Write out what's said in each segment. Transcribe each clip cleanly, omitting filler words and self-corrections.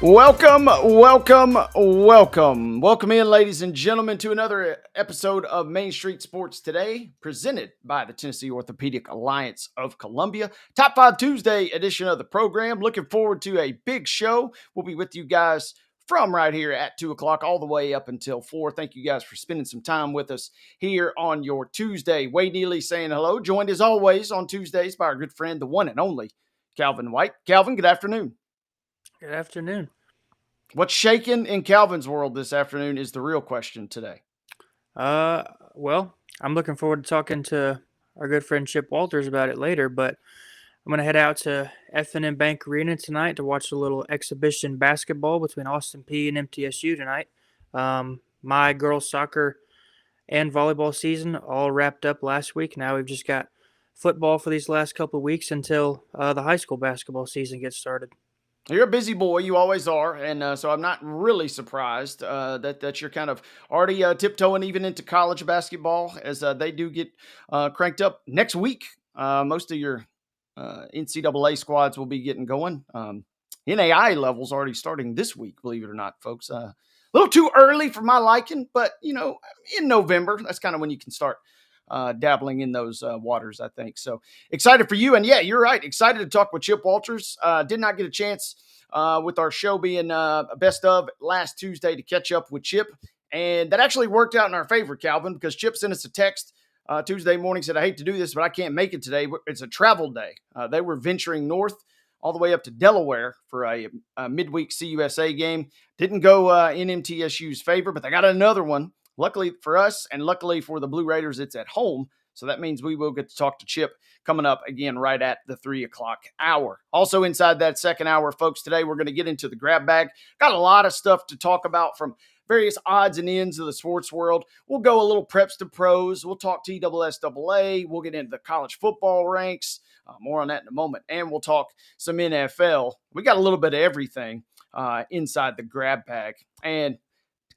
Welcome, welcome, welcome. Welcome in, ladies and gentlemen, to another episode of Main Street Sports Today, presented by the Tennessee Orthopedic Alliance of Columbia. Top 5 Tuesday edition of the program. Looking forward to a big show. We'll be with you guys from right here at 2 o'clock all the way up until 4. Thank you guys for spending some time with us here on your Tuesday. Wade Neely saying hello, joined as always on Tuesdays by our good friend, the one and only Calvin White. Calvin, good afternoon. Good afternoon. What's shaking in Calvin's world this afternoon is the real question today. Well, I'm looking forward to talking to our good friend Chip Walters about it later, but I'm going to head out to F&M Bank Arena tonight to watch a little exhibition basketball between Austin Peay and MTSU tonight. My girls' soccer and volleyball season all wrapped up last week. Now we've just got football for these last couple of weeks until the high school basketball season gets started. You're a busy boy, you always are, and so I'm not really surprised that you're kind of already tiptoeing even into college basketball as they do get cranked up next week. Most of your NCAA squads will be getting going. NAI levels already starting this week, believe it or not, folks. A little too early for my liking, but in November, that's kind of when you can start dabbling in those waters, I think. So excited for you. And yeah, you're right. Excited to talk with Chip Walters. Did not get a chance with our show being best of last Tuesday to catch up with Chip. And that actually worked out in our favor, Calvin, because Chip sent us a text Tuesday morning, said, I hate to do this, but I can't make it today. It's a travel day. They were venturing north all the way up to Delaware for a midweek CUSA game. Didn't go in MTSU's favor, but they got another one. Luckily for us and luckily for the Blue Raiders, it's at home. So that means we will get to talk to Chip coming up again right at the 3 o'clock hour. Also inside that second hour, folks, today we're going to get into the grab bag. Got a lot of stuff to talk about from various odds and ends of the sports world. We'll go a little preps to pros. We'll talk TSSAA. We'll get into the college football ranks. More on that in a moment. And we'll talk some NFL. We got a little bit of everything inside the grab bag. And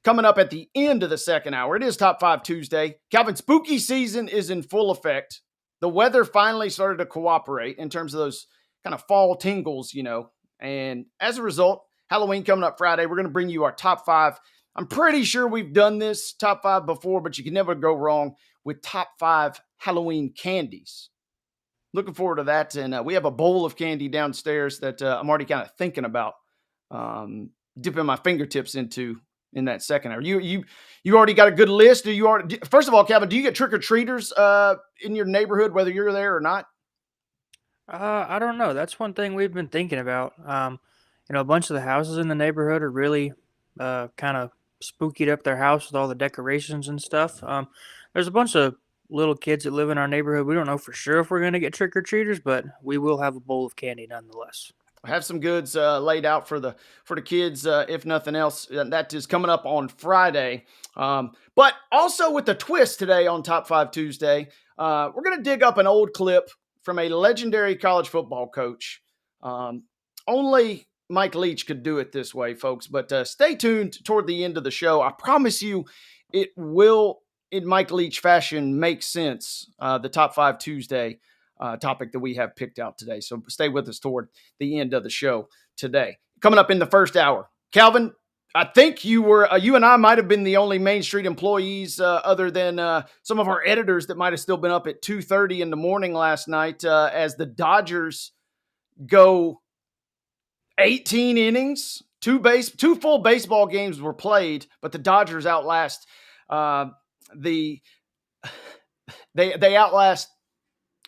coming up at the end of the second hour, it is Top 5 Tuesday. Calvin, spooky season is in full effect. The weather finally started to cooperate in terms of those kind of fall tingles, And as a result, Halloween coming up Friday, we're going to bring you our top 5. I'm pretty sure we've done this top 5 before, but you can never go wrong with top 5 Halloween candies. Looking forward to that. And we have a bowl of candy downstairs that I'm already kind of thinking about dipping my fingertips into in that second hour. You already got a good list? First of all, Calvin, do you get trick-or-treaters in your neighborhood, whether you're there or not? I don't know. That's one thing we've been thinking about. A bunch of the houses in the neighborhood are really kind of spookied up their house with all the decorations and stuff. There's a bunch of little kids that live in our neighborhood. We don't know for sure if we're going to get trick-or-treaters, but we will have a bowl of candy nonetheless. Have some goods laid out for the kids, if nothing else. That is coming up on Friday. But also with the twist today on Top 5 Tuesday, we're going to dig up an old clip from a legendary college football coach. Only Mike Leach could do it this way, folks. But stay tuned toward the end of the show. I promise you it will, in Mike Leach fashion, make sense, the Top 5 Tuesday topic that we have picked out today. So stay with us toward the end of the show today. Coming up in the first hour, Calvin, I think you and I might have been the only Main Street employees other than some of our editors that might have still been up at 2:30 in the morning last night as the Dodgers go 18 innings, two full baseball games were played, but the Dodgers outlast they outlast.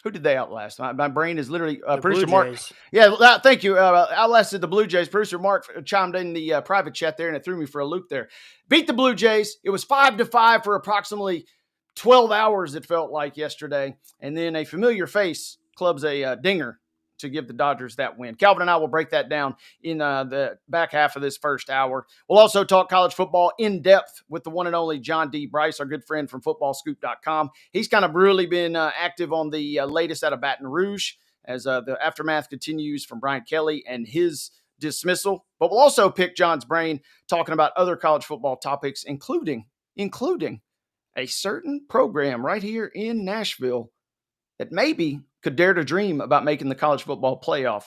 Who did they outlast? My brain is literally producer Mark. Yeah, thank you. Outlasted the Blue Jays. Producer Mark chimed in the private chat there, and it threw me for a loop there. Beat the Blue Jays. It was 5-5 for approximately 12 hours, it felt like yesterday. And then a familiar face clubs a dinger to give the Dodgers that win. Calvin and I will break that down in the back half of this first hour. We'll also talk college football in depth with the one and only John D. Brice, our good friend from footballscoop.com. He's kind of really been active on the latest out of Baton Rouge as the aftermath continues from Brian Kelly and his dismissal. But we'll also pick John's brain talking about other college football topics, including a certain program right here in Nashville that maybe could dare to dream about making the college football playoff.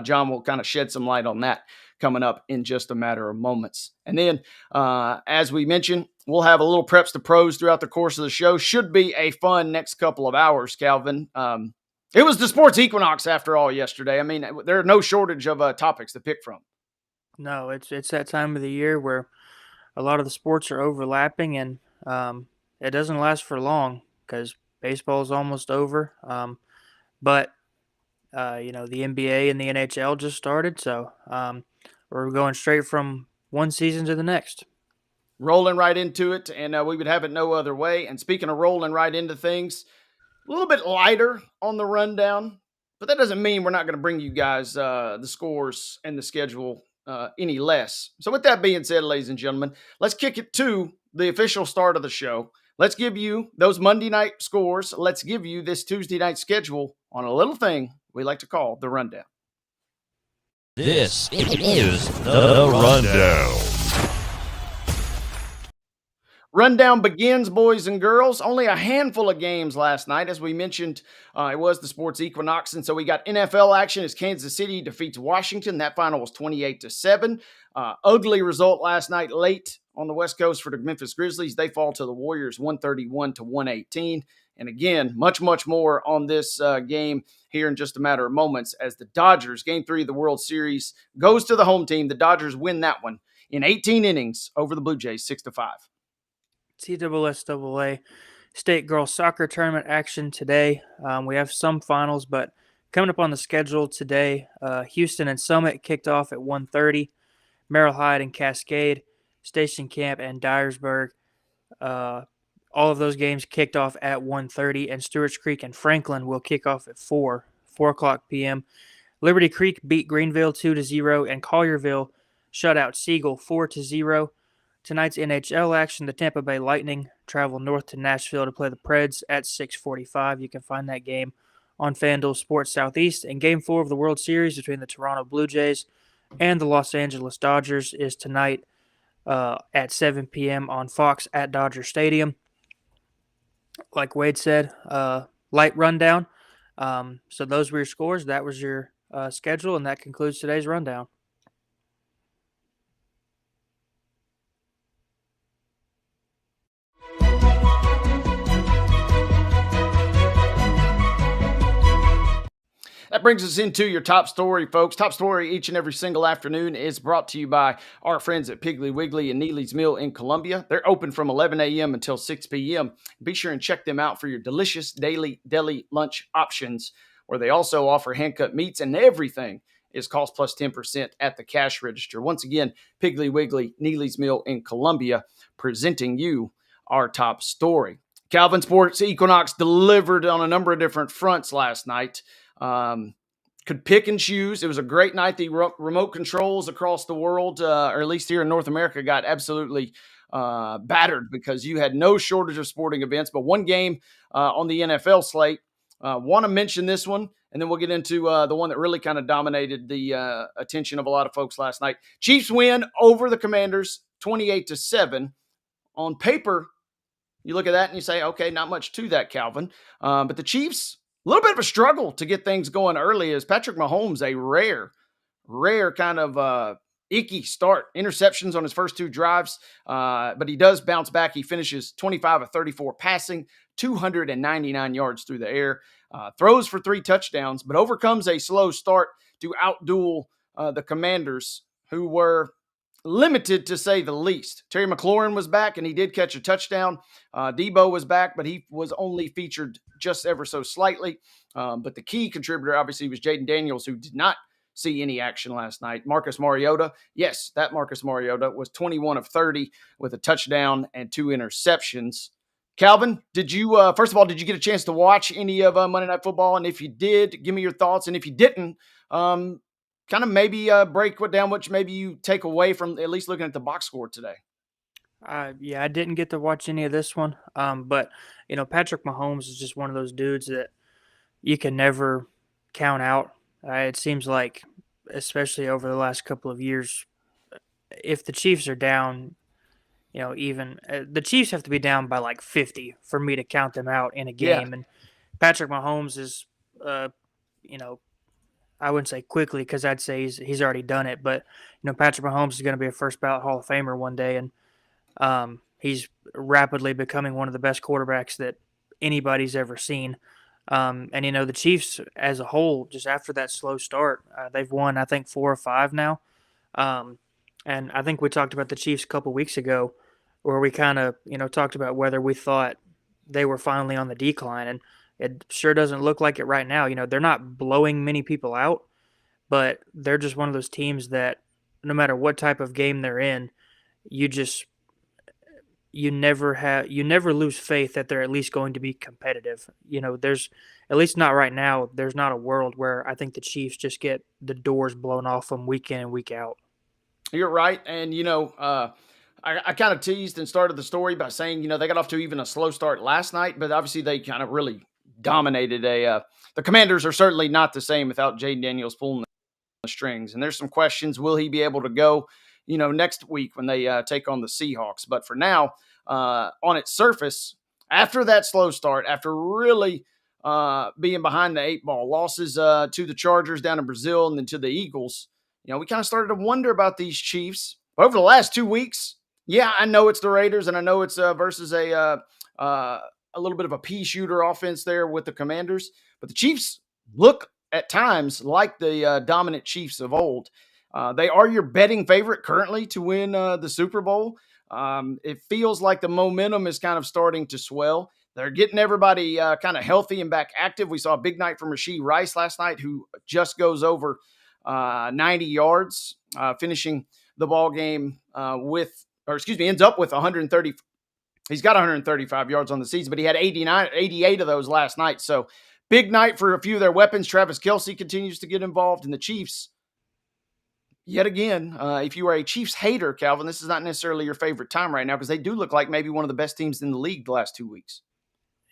John will kind of shed some light on that coming up in just a matter of moments. And then, as we mentioned, we'll have a little preps to pros throughout the course of the show. Should be a fun next couple of hours, Calvin. It was the sports equinox after all yesterday. I mean, there are no shortage of topics to pick from. No, it's that time of the year where a lot of the sports are overlapping, and it doesn't last for long because baseball is almost over. But the NBA and the NHL just started, so we're going straight from one season to the next. Rolling right into it, and we would have it no other way. And speaking of rolling right into things, a little bit lighter on the rundown, but that doesn't mean we're not going to bring you guys the scores and the schedule any less. So, with that being said, ladies and gentlemen, let's kick it to the official start of the show. Let's give you those Monday night scores. Let's give you this Tuesday night schedule on a little thing we like to call the rundown. This is the rundown. Rundown begins, boys and girls. Only a handful of games last night. As we mentioned, it was the sports equinox. And so we got NFL action as Kansas City defeats Washington. That final was 28-7. Ugly result last night late on the West Coast for the Memphis Grizzlies. They fall to the Warriors 131-118. And again, much, much more on this game here in just a matter of moments as the Dodgers, Game 3 of the World Series, goes to the home team. The Dodgers win that one in 18 innings over the Blue Jays, 6-5. TSSAA State Girls Soccer Tournament action today. We have some finals, but coming up on the schedule today, Houston and Summit kicked off at 1:30. Merrill Hyde and Cascade, Station Camp and Dyersburg. All of those games kicked off at 1:30, and Stewart's Creek and Franklin will kick off at 4 o'clock p.m. Liberty Creek beat Greenville 2-0, and Collierville shut out Siegel 4-0. Tonight's NHL action, the Tampa Bay Lightning travel north to Nashville to play the Preds at 6:45. You can find that game on FanDuel Sports Southeast. And Game 4 of the World Series between the Toronto Blue Jays and the Los Angeles Dodgers is tonight at 7 p.m. on Fox at Dodger Stadium. Like Wade said, light rundown. So those were your scores. That was your schedule, and that concludes today's rundown. That brings us into your top story, folks. Top story each and every single afternoon is brought to you by our friends at Piggly Wiggly and Neely's Mill in Columbia. They're open from 11 a.m. until 6 p.m. Be sure and check them out for your delicious daily deli lunch options, where they also offer hand-cut meats, and everything is cost plus 10% at the cash register. Once again, Piggly Wiggly, Neely's Mill in Columbia, presenting you our top story. Calvin Sports Equinox delivered on a number of different fronts last night. Could pick and choose. It was a great night. The remote controls across the world, or at least here in North America, got absolutely battered because you had no shortage of sporting events. But one game on the NFL slate. Want to mention this one, and then we'll get into the one that really kind of dominated the attention of a lot of folks last night. Chiefs win over the Commanders 28-7. On paper, you look at that and you say, okay, not much to that, Calvin. But the Chiefs, a little bit of a struggle to get things going early, as Patrick Mahomes, a rare kind of icky start. Interceptions on his first two drives, but he does bounce back. He finishes 25 of 34 passing, 299 yards through the air, throws for 3 touchdowns, but overcomes a slow start to outduel the Commanders, who were limited to say the least. Terry McLaurin was back, and he did catch a touchdown. Debo was back, but he was only featured just ever so slightly. But the key contributor, obviously, was Jaden Daniels, who did not see any action last night. Marcus Mariota, yes, that Marcus Mariota was 21 of 30 with a touchdown and 2 interceptions. Calvin, did you, first of all, did you get a chance to watch any of Monday Night Football? And if you did, give me your thoughts. And if you didn't, kind of maybe break down what maybe you take away from at least looking at the box score today. Yeah, I didn't get to watch any of this one. But, Patrick Mahomes is just one of those dudes that you can never count out. It seems like, especially over the last couple of years, if the Chiefs are down, even the Chiefs have to be down by like 50 for me to count them out in a game. Yeah. And Patrick Mahomes is, I wouldn't say quickly because I'd say he's already done it. But Patrick Mahomes is going to be a first ballot Hall of Famer one day, and he's rapidly becoming one of the best quarterbacks that anybody's ever seen. And the Chiefs as a whole, just after that slow start, they've won I think 4 or 5 now. And I think we talked about the Chiefs a couple weeks ago, where we kind of talked about whether we thought they were finally on the decline, and it sure doesn't look like it right now. They're not blowing many people out, but they're just one of those teams that no matter what type of game they're in, you just you never lose faith that they're at least going to be competitive. There's at least not right now. There's not a world where I think the Chiefs just get the doors blown off them week in and week out. You're right. And, I kind of teased and started the story by saying, they got off to even a slow start last night, but obviously they kind of really dominated the Commanders are certainly not the same without Jaden Daniels pulling the strings. And there's some questions. Will he be able to go, next week when they take on the Seahawks? But for now, on its surface, after that slow start, after really being behind the 8 ball, losses to the Chargers down in Brazil and then to the Eagles, we kind of started to wonder about these Chiefs. But over the last 2 weeks, yeah, I know it's the Raiders and I know it's versus a little bit of a pea shooter offense there with the Commanders, but the Chiefs look at times like the dominant Chiefs of old. They are your betting favorite currently to win the Super Bowl. It feels like the momentum is kind of starting to swell. They're getting everybody kind of healthy and back active. We saw a big night from Rashee Rice last night, who just goes over 90 yards, finishing the ball game ends up with 130. He's got 135 yards on the season, but he had 88 of those last night. So big night for a few of their weapons. Travis Kelce continues to get involved in the Chiefs. Yet again, if you are a Chiefs hater, Calvin, this is not necessarily your favorite time right now because they do look like maybe one of the best teams in the league the last 2 weeks.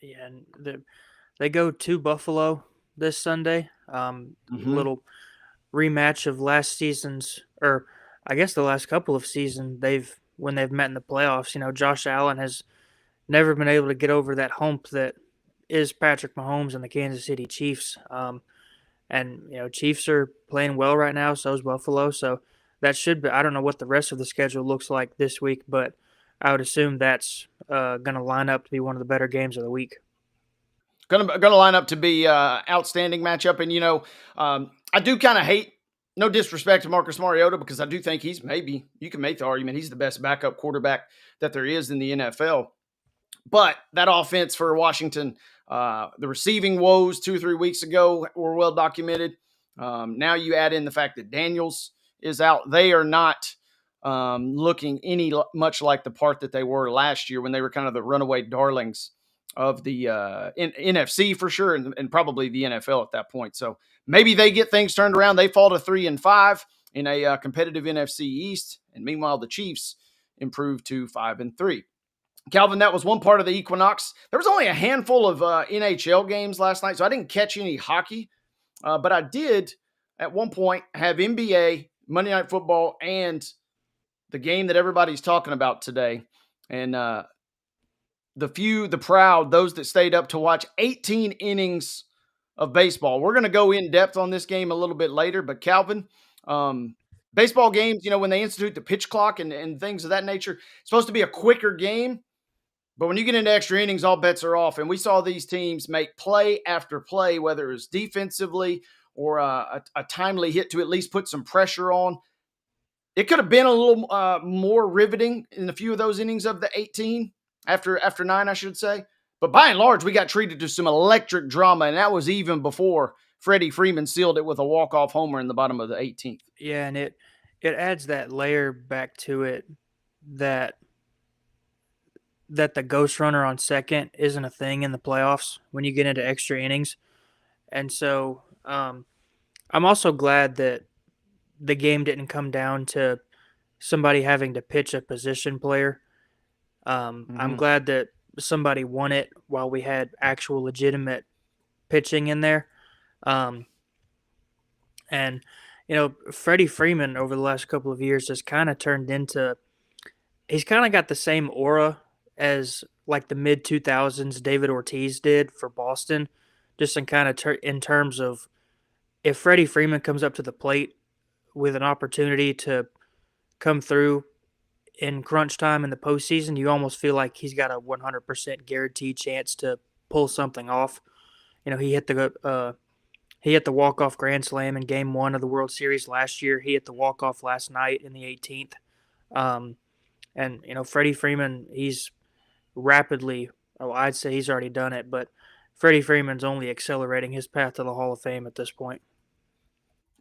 Yeah, and they go to Buffalo this Sunday. Little rematch of last season's, or I guess the last couple of seasons when they've met in the playoffs. Josh Allen has never been able to get over that hump that is Patrick Mahomes and the Kansas City Chiefs. And Chiefs are playing well right now, so is Buffalo. So that should be. I don't know what the rest of the schedule looks like this week, but I would assume that's going to line up to be one of the better games of the week. Going to line up to be outstanding matchup. And I do kind of hate. No disrespect to Marcus Mariota, because I do think you can make the argument he's the best backup quarterback that there is in the NFL. But that offense for Washington, the receiving woes 2 or 3 weeks ago were well documented. Now you add in the fact that Daniels is out. They are not looking much like the part that they were last year when they were kind of the runaway darlings of the NFC for sure, and probably the NFL at that point. So maybe they get things turned around. They fall to 3-5 in a competitive NFC East, and meanwhile the Chiefs improve to 5-3. Calvin, that was one part of the Equinox. There was only a handful of NHL games last night, so I didn't catch any hockey. But I did, at one point, have NBA, Monday Night Football, and the game that everybody's talking about today. And the few, the proud, those that stayed up to watch 18 innings of baseball. We're going to go in depth on this game a little bit later, but Calvin, baseball games, when they institute the pitch clock and things of that nature, it's supposed to be a quicker game. But when you get into extra innings, all bets are off. And we saw these teams make play after play, whether it was defensively or a timely hit to at least put some pressure on. It could have been a little more riveting in a few of those innings of the 18, after 9, I should say. But by and large, we got treated to some electric drama, and that was even before Freddie Freeman sealed it with a walk-off homer in the bottom of the 18th. Yeah, and it adds that layer back to it that the ghost runner on second isn't a thing in the playoffs when you get into extra innings. And so I'm also glad that the game didn't come down to somebody having to pitch a position player. I'm glad that somebody won it while we had actual legitimate pitching in there. And, Freddie Freeman over the last couple of years has kind of turned into – he's kind of got the same aura as like the mid-2000s David Ortiz did for Boston, just in kind of in terms of if Freddie Freeman comes up to the plate with an opportunity to come through in crunch time in the postseason, you almost feel like he's got a 100% guaranteed chance to pull something off. He hit the walk-off grand slam in Game 1 of the World Series last year. He hit the walk-off last night in the 18th. And Freddie Freeman, he's rapidly – I'd say he's already done it, but Freddie Freeman's only accelerating his path to the Hall of Fame at this point.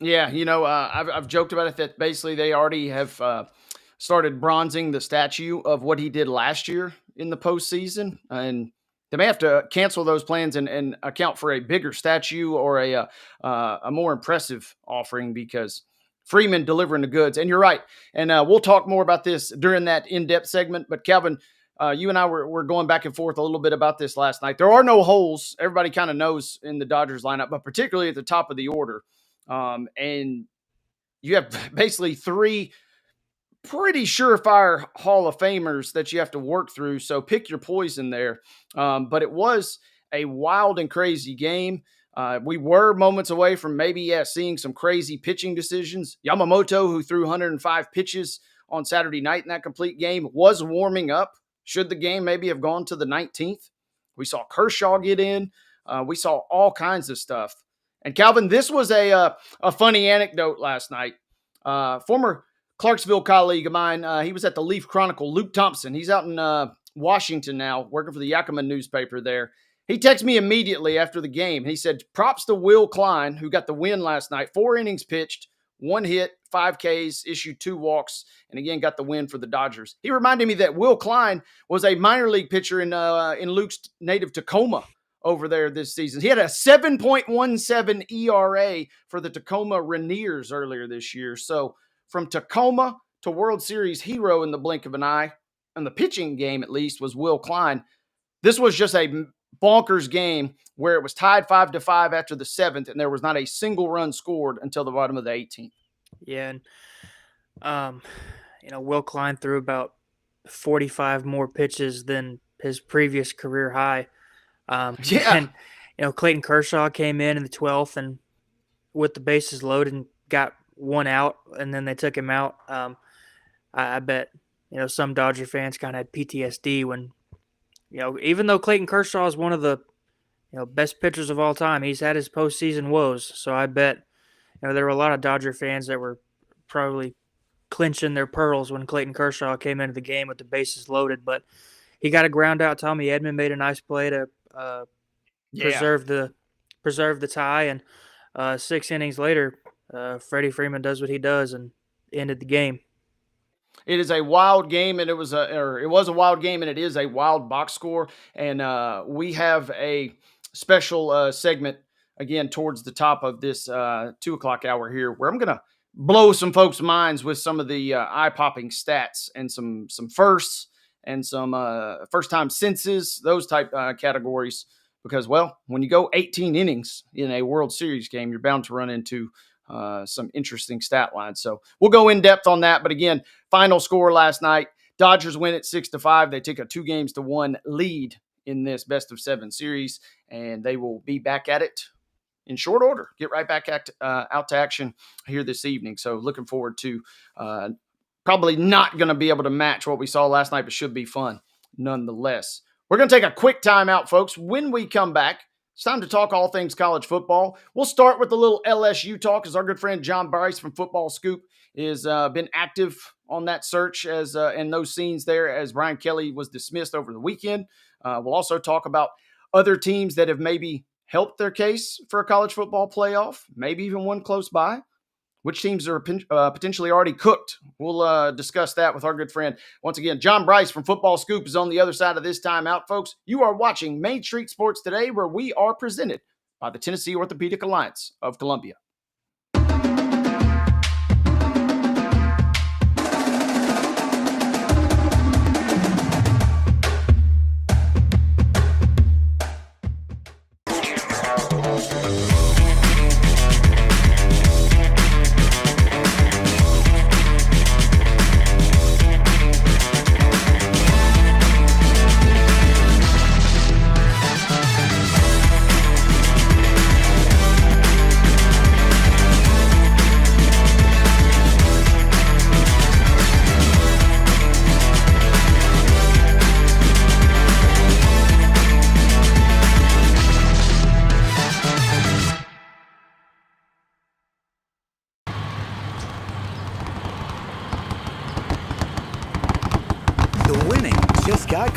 Yeah, I've joked about it that basically they already have started bronzing the statue of what he did last year in the postseason, and they may have to cancel those plans and account for a bigger statue or a more impressive offering, because Freeman delivering the goods. And you're right, and we'll talk more about this during that in-depth segment. But Calvin, you and I were going back and forth a little bit about this last night. There are no holes. Everybody kind of knows in the Dodgers lineup, but particularly at the top of the order. And you have basically three pretty surefire Hall of Famers that you have to work through. So pick your poison there. But it was a wild and crazy game. We were moments away from maybe seeing some crazy pitching decisions. Yamamoto, who threw 105 pitches on Saturday night in that complete game, was warming up. Should the game maybe have gone to the 19th? We saw Kershaw get in. We saw all kinds of stuff. And Calvin, this was a funny anecdote last night. Former Clarksville colleague of mine, he was at the Leaf Chronicle, Luke Thompson. He's out in Washington now, working for the Yakima newspaper there. He texted me immediately after the game. He said, props to Will Klein, who got the win last night. 4 innings pitched, 1 hit, 5 Ks, issued 2 walks, and again got the win for the Dodgers. He reminded me that Will Klein was a minor league pitcher in Luke's native Tacoma over there this season. He had a 7.17 ERA for the Tacoma Rainiers earlier this year. So from Tacoma to World Series hero in the blink of an eye, and the pitching game at least, was Will Klein. This was just a bonkers game where it was tied 5-5 after the 7th, and there was not a single run scored until the bottom of the 18th. Yeah, and Will Klein threw about 45 more pitches than his previous career high. And Clayton Kershaw came in the 12th and with the bases loaded and got 1 out, and then they took him out. I bet some Dodger fans kind of had PTSD when even though Clayton Kershaw is one of the best pitchers of all time, he's had his postseason woes. So I bet there were a lot of Dodger fans that were probably clinching their pearls when Clayton Kershaw came into the game with the bases loaded. But he got a ground out. Tommy Edman made a nice play to preserve the tie, and 6 innings later, Freddie Freeman does what he does and ended the game. It is a wild game, and it was a wild game, and it is a wild box score. And we have a special segment again towards the top of this 2:00 hour here, where I'm going to blow some folks' minds with some of the eye-popping stats and some firsts and some first-time senses, those type categories. Because, well, when you go 18 innings in a World Series game, you're bound to run into some interesting stat lines. So we'll go in depth on that. But again, final score last night, Dodgers win at 6-5. They take a 2-1 lead in this best of 7 series, and they will be back at it in short order. Get right back out to action here this evening. So looking forward to probably not going to be able to match what we saw last night, but should be fun nonetheless. We're going to take a quick timeout, folks. When we come back, it's time to talk all things college football. We'll start with a little LSU talk, as our good friend John Bryce from Football Scoop has been active on that search and those scenes there as Brian Kelly was dismissed over the weekend. We'll also talk about other teams that have maybe helped their case for a college football playoff, maybe even one close by. Which teams are potentially already cooked? We'll discuss that with our good friend. Once again, John Bryce from Football Scoop is on the other side of this timeout, folks. You are watching Main Street Sports Today, where we are presented by the Tennessee Orthopedic Alliance of Columbia.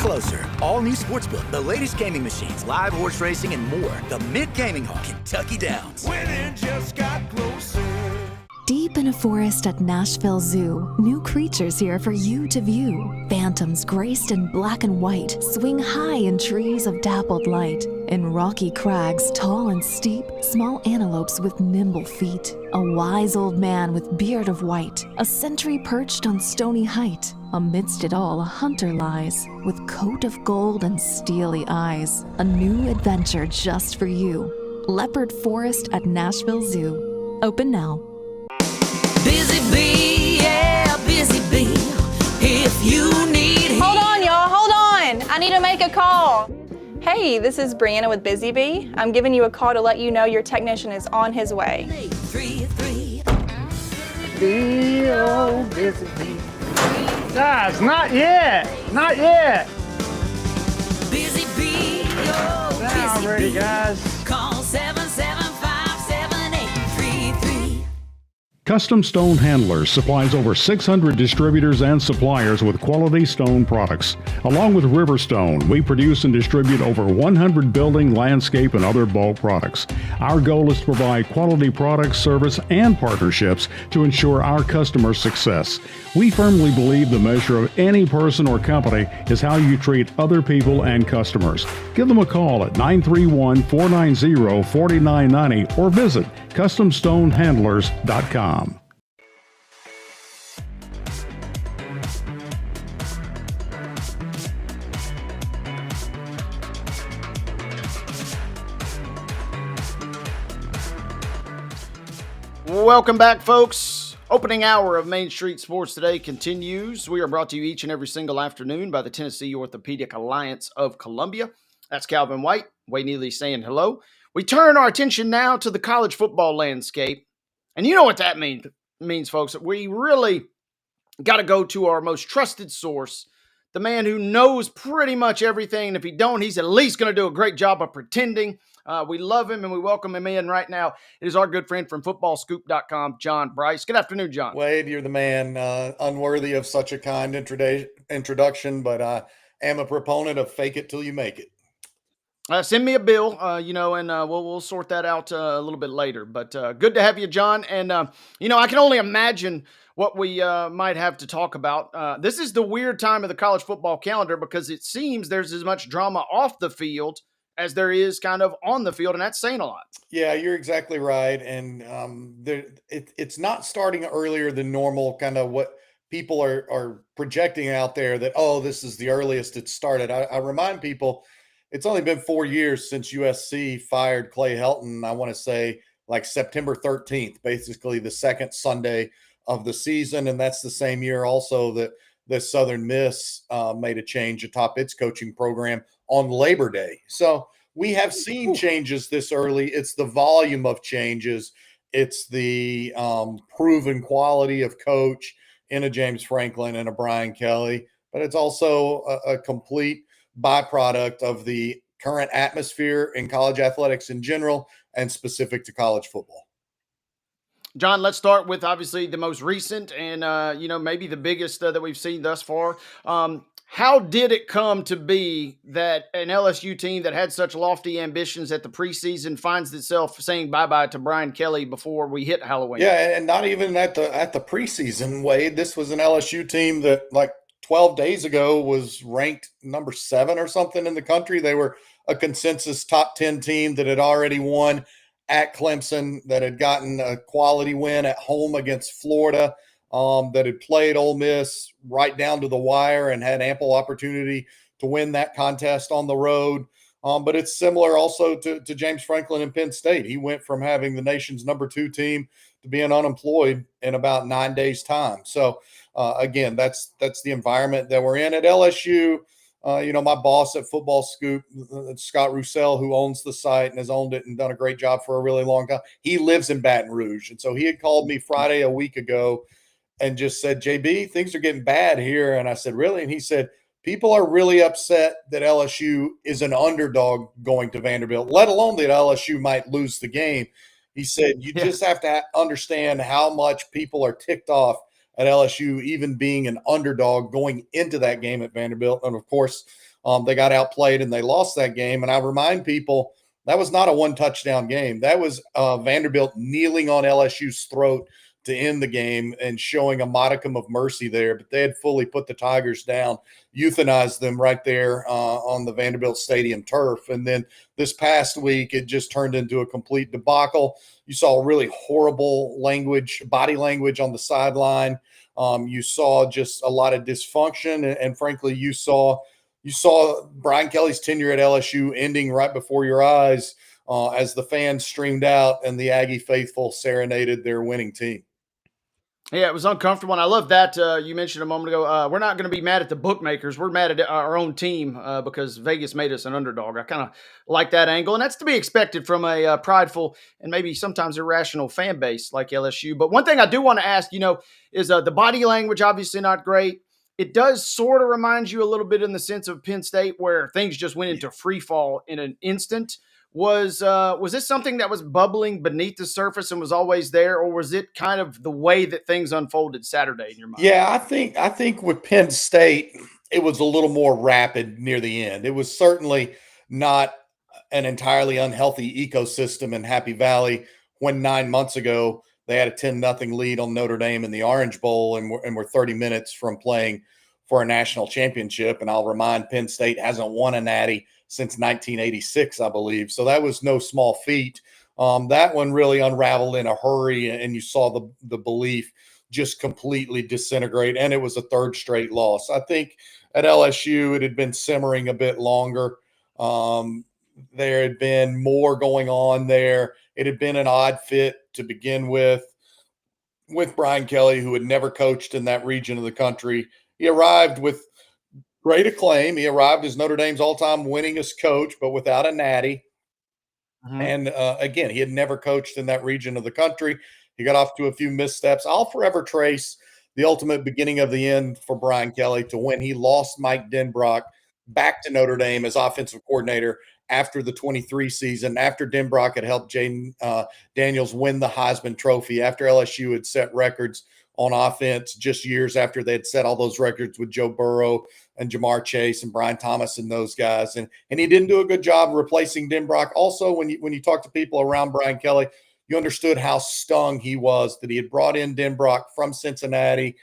closer. All new Sportsbook, the latest gaming machines, live horse racing, and more. The Mid Gaming Hall, Kentucky Downs. Winning just got closer. Deep in a forest at Nashville Zoo, new creatures here for you to view. Phantoms graced in black and white swing high in trees of dappled light. In rocky crags, tall and steep, small antelopes with nimble feet. A wise old man with beard of white, a sentry perched on stony height. Amidst it all, a hunter lies, with coat of gold and steely eyes. A new adventure just for you. Leopard Forest at Nashville Zoo. Open now. Busy bee, yeah, busy bee. If you need... Hold on, y'all, hold on. I need to make a call. Hey, this is Brianna with Busy Bee. I'm giving you a call to let you know your technician is on his way. 3-3. Bee, oh, busy bee. Guys, not yet. Not yet. Busy bee, oh, Now busy I'm ready, bee. guys. Call 775-7833. Custom Stone Handlers supplies over 600 distributors and suppliers with quality stone products. Along with Riverstone, we produce and distribute over 100 building, landscape, and other bulk products. Our goal is to provide quality products, service, and partnerships to ensure our customers' success. We firmly believe the measure of any person or company is how you treat other people and customers. Give them a call at 931-490-4990 or visit CustomStoneHandlers.com. Welcome back, folks. Opening hour of Main Street Sports Today continues. We are brought to you each and every single afternoon by the Tennessee Orthopedic Alliance of Columbia. That's Calvin White, Wayne Neely saying hello. We turn our attention now to the college football landscape. And you know what that means, folks. We really got to go to our most trusted source, the man who knows pretty much everything. And if he don't, he's at least going to do a great job of pretending. We love him and we welcome him in right now. It is our good friend from footballscoop.com, John Brice. Good afternoon, John. Wade, you're the man. Unworthy of such a kind introduction, but I am a proponent of fake it till you make it. Send me a bill, and we'll sort that out a little bit later. But good to have you, John. And, I can only imagine what we might have to talk about. This is the weird time of the college football calendar because it seems there's as much drama off the field as there is kind of on the field, and that's saying a lot. Yeah, you're exactly right. And it's not starting earlier than normal, kind of what people are projecting out there that, oh, this is the earliest it started. I remind people, it's only been 4 years since USC fired Clay Helton. I want to say like September 13th, basically the second Sunday of the season. And that's the same year also that the Southern Miss made a change atop its coaching program on Labor Day. So we have seen changes this early. It's the volume of changes. It's the proven quality of coach in a James Franklin and a Brian Kelly, but it's also a complete byproduct of the current atmosphere in college athletics in general and specific to college football. John, let's start with obviously the most recent and, maybe the biggest that we've seen thus far. How did it come to be that an LSU team that had such lofty ambitions at the preseason finds itself saying bye-bye to Brian Kelly before we hit Halloween? Yeah, and not even at the preseason, Wade. This was an LSU team that, like, 12 days ago was ranked number 7 or something in the country. They were a consensus top 10 team that had already won at Clemson, that had gotten a quality win at home against Florida, that had played Ole Miss right down to the wire and had ample opportunity to win that contest on the road. But it's similar also to James Franklin and Penn State. He went from having the nation's number 2 team to being unemployed in about 9 days' time. So, again, that's the environment that we're in at LSU. My boss at Football Scoop, Scott Roussel, who owns the site and has owned it and done a great job for a really long time, he lives in Baton Rouge. And so he had called me Friday a week ago and just said, JB, things are getting bad here. And I said, really? And he said, people are really upset that LSU is an underdog going to Vanderbilt, let alone that LSU might lose the game. He said, you just have to understand how much people are ticked off at LSU, even being an underdog going into that game at Vanderbilt. And, of course, They got outplayed and they lost that game. And I remind people that was not a one touchdown game. That was Vanderbilt kneeling on LSU's throat to end the game and showing a modicum of mercy there. But they had fully put the Tigers down, euthanized them right there on the Vanderbilt Stadium turf. And then this past week, it just turned into a complete debacle. You saw really horrible body language on the sideline. You saw just a lot of dysfunction, and frankly, you saw Brian Kelly's tenure at LSU ending right before your eyes as the fans streamed out and the Aggie faithful serenaded their winning team. Yeah, it was uncomfortable, and I love that you mentioned a moment ago. We're not going to be mad at the bookmakers. We're mad at our own team because Vegas made us an underdog. I kind of like that angle, and that's to be expected from a prideful and maybe sometimes irrational fan base like LSU. But one thing I do want to ask, is the body language obviously not great. It does sort of remind you a little bit in the sense of Penn State where things just went into free fall in an instant. Was this something that was bubbling beneath the surface and was always there, or was it kind of the way that things unfolded Saturday in your mind? Yeah, I think with Penn State, it was a little more rapid near the end. It was certainly not an entirely unhealthy ecosystem in Happy Valley when 9 months ago they had a 10-0 lead on Notre Dame in the Orange Bowl and were 30 minutes from playing for a national championship. And I'll remind Penn State hasn't won a natty since 1986, I believe. So that was no small feat. That one really unraveled in a hurry, and you saw the belief just completely disintegrate, and it was a third straight loss. I think at LSU it had been simmering a bit longer. There had been more going on there. It had been an odd fit to begin with Brian Kelly, who had never coached in that region of the country. He arrived with great acclaim. He arrived as Notre Dame's all-time winningest coach, but without a natty. Mm-hmm. And again, he had never coached in that region of the country. He got off to a few missteps. I'll forever trace the ultimate beginning of the end for Brian Kelly to when he lost Mike Denbrock back to Notre Dame as offensive coordinator after the 23 season, after Denbrock had helped Jaden Daniels win the Heisman Trophy, after LSU had set records on offense just years after they had set all those records with Joe Burrow and Jamar Chase and Brian Thomas and those guys. And he didn't do a good job replacing Denbrock. Also, when you talk to people around Brian Kelly, you understood how stung he was that he had brought in Denbrock from Cincinnati,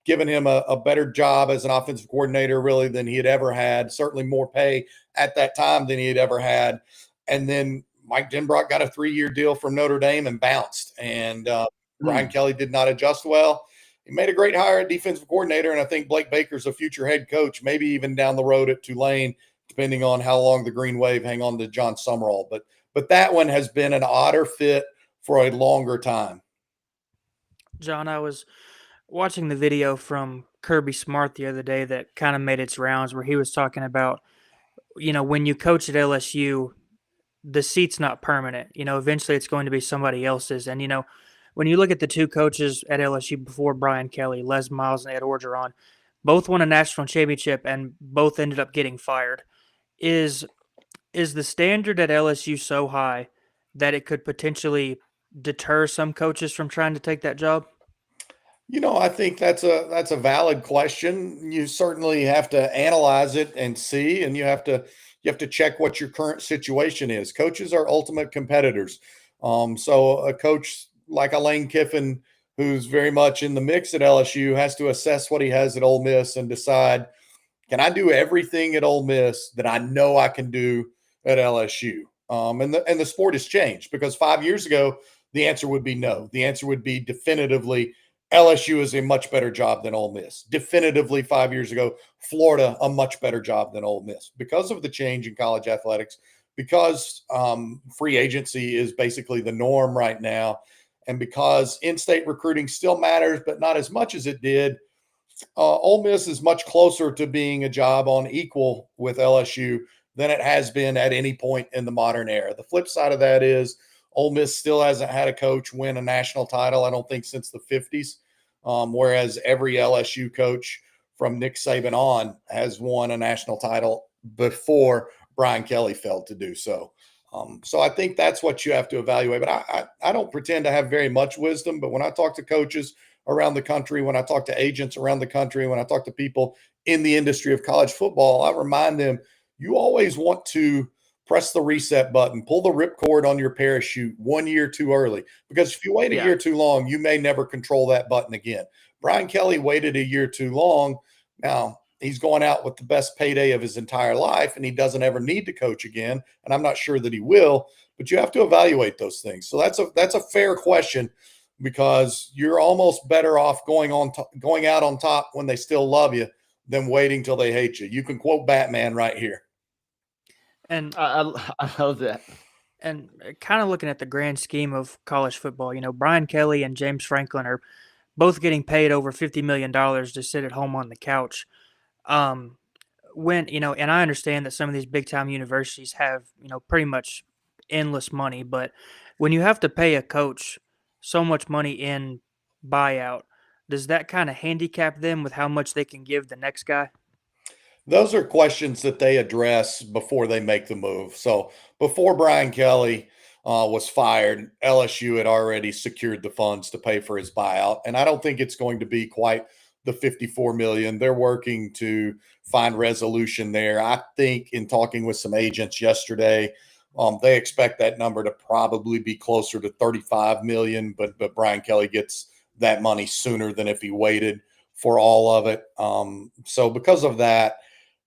given him a better job as an offensive coordinator really than he had ever had, certainly more pay at that time than he had ever had. And then Mike Denbrock got a 3-year deal from Notre Dame and bounced. And Brian Kelly did not adjust well. He made a great hire at defensive coordinator, and I think Blake Baker's a future head coach, maybe even down the road at Tulane, depending on how long the Green Wave hang on to John Summerall. But that one has been an odder fit for a longer time. John, I was watching the video from Kirby Smart the other day that kind of made its rounds where he was talking about, when you coach at LSU, the seat's not permanent. Eventually it's going to be somebody else's. And, when you look at the two coaches at LSU before Brian Kelly, Les Miles and Ed Orgeron, both won a national championship and both ended up getting fired. Is the standard at LSU so high that it could potentially deter some coaches from trying to take that job? I think that's a valid question. You certainly have to analyze it and see, and you have to check what your current situation is. Coaches are ultimate competitors. So a coach like a Lane Kiffin, who's very much in the mix at LSU, has to assess what he has at Ole Miss and decide, can I do everything at Ole Miss that I know I can do at LSU? And the sport has changed, because 5 years ago, the answer would be no. The answer would be definitively LSU is a much better job than Ole Miss. Definitively 5 years ago, Florida, a much better job than Ole Miss, because of the change in college athletics, because free agency is basically the norm right now, and because in-state recruiting still matters, but not as much as it did. Ole Miss is much closer to being a job on equal with LSU than it has been at any point in the modern era. The flip side of that is Ole Miss still hasn't had a coach win a national title, I don't think, since the 50s, whereas every LSU coach from Nick Saban on has won a national title before Brian Kelly failed to do so. So I think that's what you have to evaluate. But I don't pretend to have very much wisdom, but when I talk to coaches around the country, when I talk to agents around the country, when I talk to people in the industry of college football, I remind them, you always want to press the reset button, pull the ripcord on your parachute 1 year too early. Because if you wait a Yeah. year too long, you may never control that button again. Brian Kelly waited a year too long. Now he's going out with the best payday of his entire life, and he doesn't ever need to coach again. And I'm not sure that he will, but you have to evaluate those things. So that's a fair question, because you're almost better off going out on top when they still love you than waiting till they hate you. You can quote Batman right here. And I love that. and kind of looking at the grand scheme of college football, Brian Kelly and James Franklin are both getting paid over $50 million to sit at home on the couch. And I understand that some of these big time universities have, pretty much endless money, but when you have to pay a coach so much money in buyout, does that kind of handicap them with how much they can give the next guy? Those are questions that they address before they make the move. So before Brian Kelly was fired, LSU had already secured the funds to pay for his buyout, and I don't think it's going to be quite the 54 million. They're working to find resolution there. I think, in talking with some agents yesterday, they expect that number to probably be closer to 35 million, but Brian Kelly gets that money sooner than if he waited for all of it. So because of that,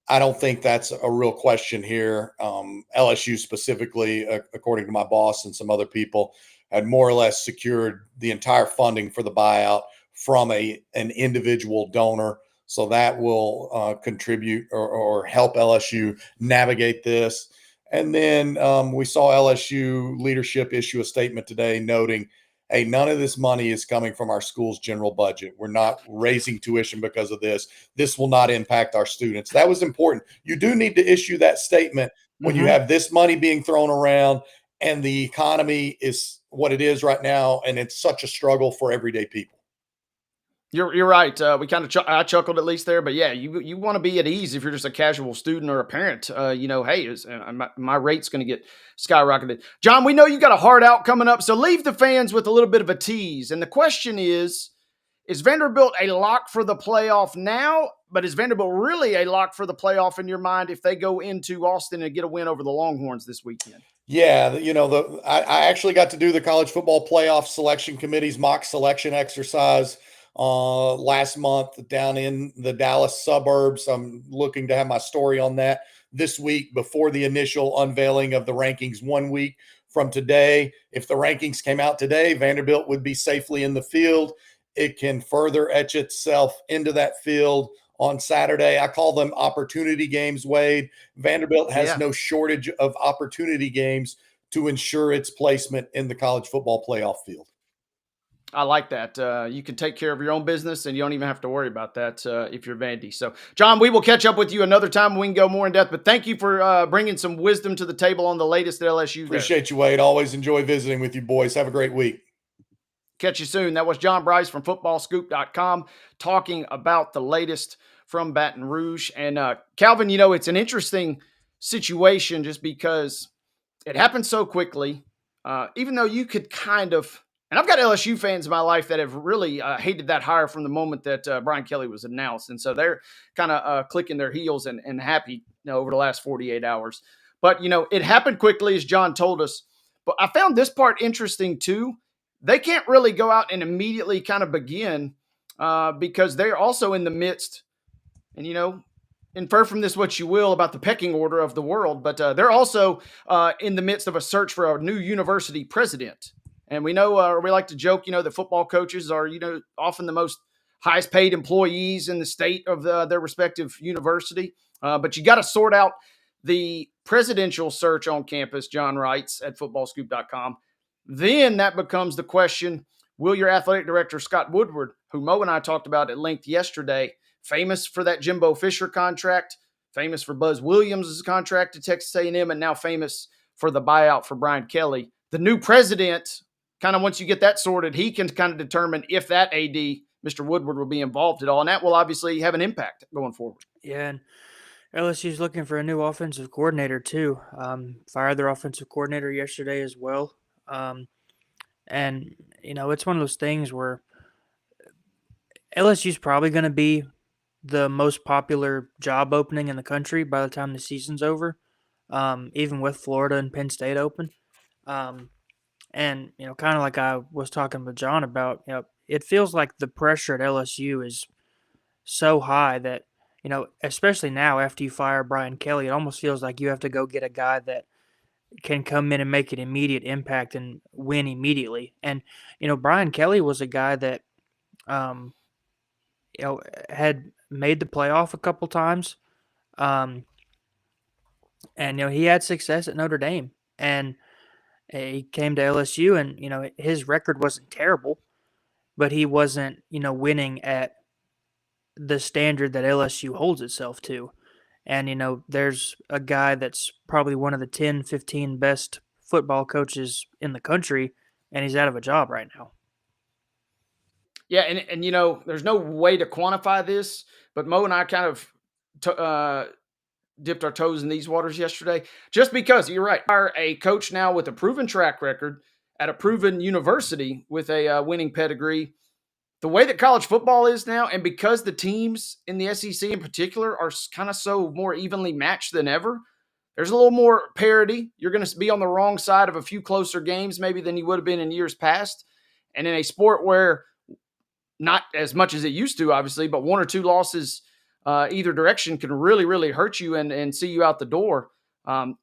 I don't think that's a real question here. LSU specifically, according to my boss and some other people, had more or less secured the entire funding for the buyout from an individual donor. So that will contribute or help LSU navigate this. And then we saw LSU leadership issue a statement today noting, hey, none of this money is coming from our school's general budget. We're not raising tuition because of this. This will not impact our students. That was important. You do need to issue that statement when you have this money being thrown around and the economy is what it is right now, and it's such a struggle for everyday people. You're right. We kind of I chuckled at least there, but yeah, you want to be at ease if you're just a casual student or a parent. Hey, my rate's going to get skyrocketed. John, we know you got a hard out coming up, so leave the fans with a little bit of a tease. And the question is Vanderbilt a lock for the playoff now? But is Vanderbilt really a lock for the playoff in your mind if they go into Austin and get a win over the Longhorns this weekend? Yeah, I actually got to do the college football playoff selection committee's mock selection exercise last month down in the Dallas suburbs. I'm looking to have my story on that this week before the initial unveiling of the rankings 1 week from today. If the rankings came out today, Vanderbilt would be safely in the field. It can further etch itself into that field on Saturday. I call them opportunity games, Wade. Vanderbilt has no shortage of opportunity games to ensure its placement in the college football playoff field. I like that. You can take care of your own business, and you don't even have to worry about that if you're Vandy. So, John, we will catch up with you another time. We can go more in depth, but thank you for bringing some wisdom to the table on the latest at LSU. Appreciate you, Wade. Always enjoy visiting with you, boys. Have a great week. Catch you soon. That was John Brice from footballscoop.com talking about the latest from Baton Rouge. And Calvin, it's an interesting situation just because it happened so quickly, even though you could kind of – and I've got LSU fans in my life that have really hated that hire from the moment that Brian Kelly was announced. And so they're kind of clicking their heels and happy over the last 48 hours. But, it happened quickly, as John told us. But I found this part interesting, too. They can't really go out and immediately kind of begin because they're also in the midst, and, infer from this what you will about the pecking order of the world, but they're also in the midst of a search for a new university president. And we know, we like to joke, that football coaches are, often the most highest paid employees in the state of their respective university. But you got to sort out the presidential search on campus, John writes at footballscoop.com. Then that becomes the question, will your athletic director, Scott Woodward, who Mo and I talked about at length yesterday, famous for that Jimbo Fisher contract, famous for Buzz Williams' contract to Texas A&M, and now famous for the buyout for Brian Kelly. The new president, kind of once you get that sorted, he can kind of determine if that AD, Mr. Woodward, will be involved at all. And that will obviously have an impact going forward. Yeah, and LSU's looking for a new offensive coordinator too. Fired their offensive coordinator yesterday as well. And, it's one of those things where LSU's probably going to be the most popular job opening in the country by the time the season's over, even with Florida and Penn State open. Um, and, kind of like I was talking with John about, it feels like the pressure at LSU is so high that, especially now after you fire Brian Kelly, it almost feels like you have to go get a guy that can come in and make an immediate impact and win immediately. And, Brian Kelly was a guy that, um, had made the playoff a couple times. Um, and, he had success at Notre Dame. And he came to LSU and, his record wasn't terrible, but he wasn't, winning at the standard that LSU holds itself to. And, there's a guy that's probably one of the 10, 15 best football coaches in the country, and he's out of a job right now. Yeah, and there's no way to quantify this, but Mo and I kind of dipped our toes in these waters yesterday, just because you're right. Are a coach now with a proven track record at a proven university with a winning pedigree. The way that college football is now, and because the teams in the SEC in particular are kind of so more evenly matched than ever, there's a little more parity. You're going to be on the wrong side of a few closer games maybe than you would have been in years past. And in a sport where not as much as it used to, obviously, but one or two losses either direction can really, really hurt you and see you out the door.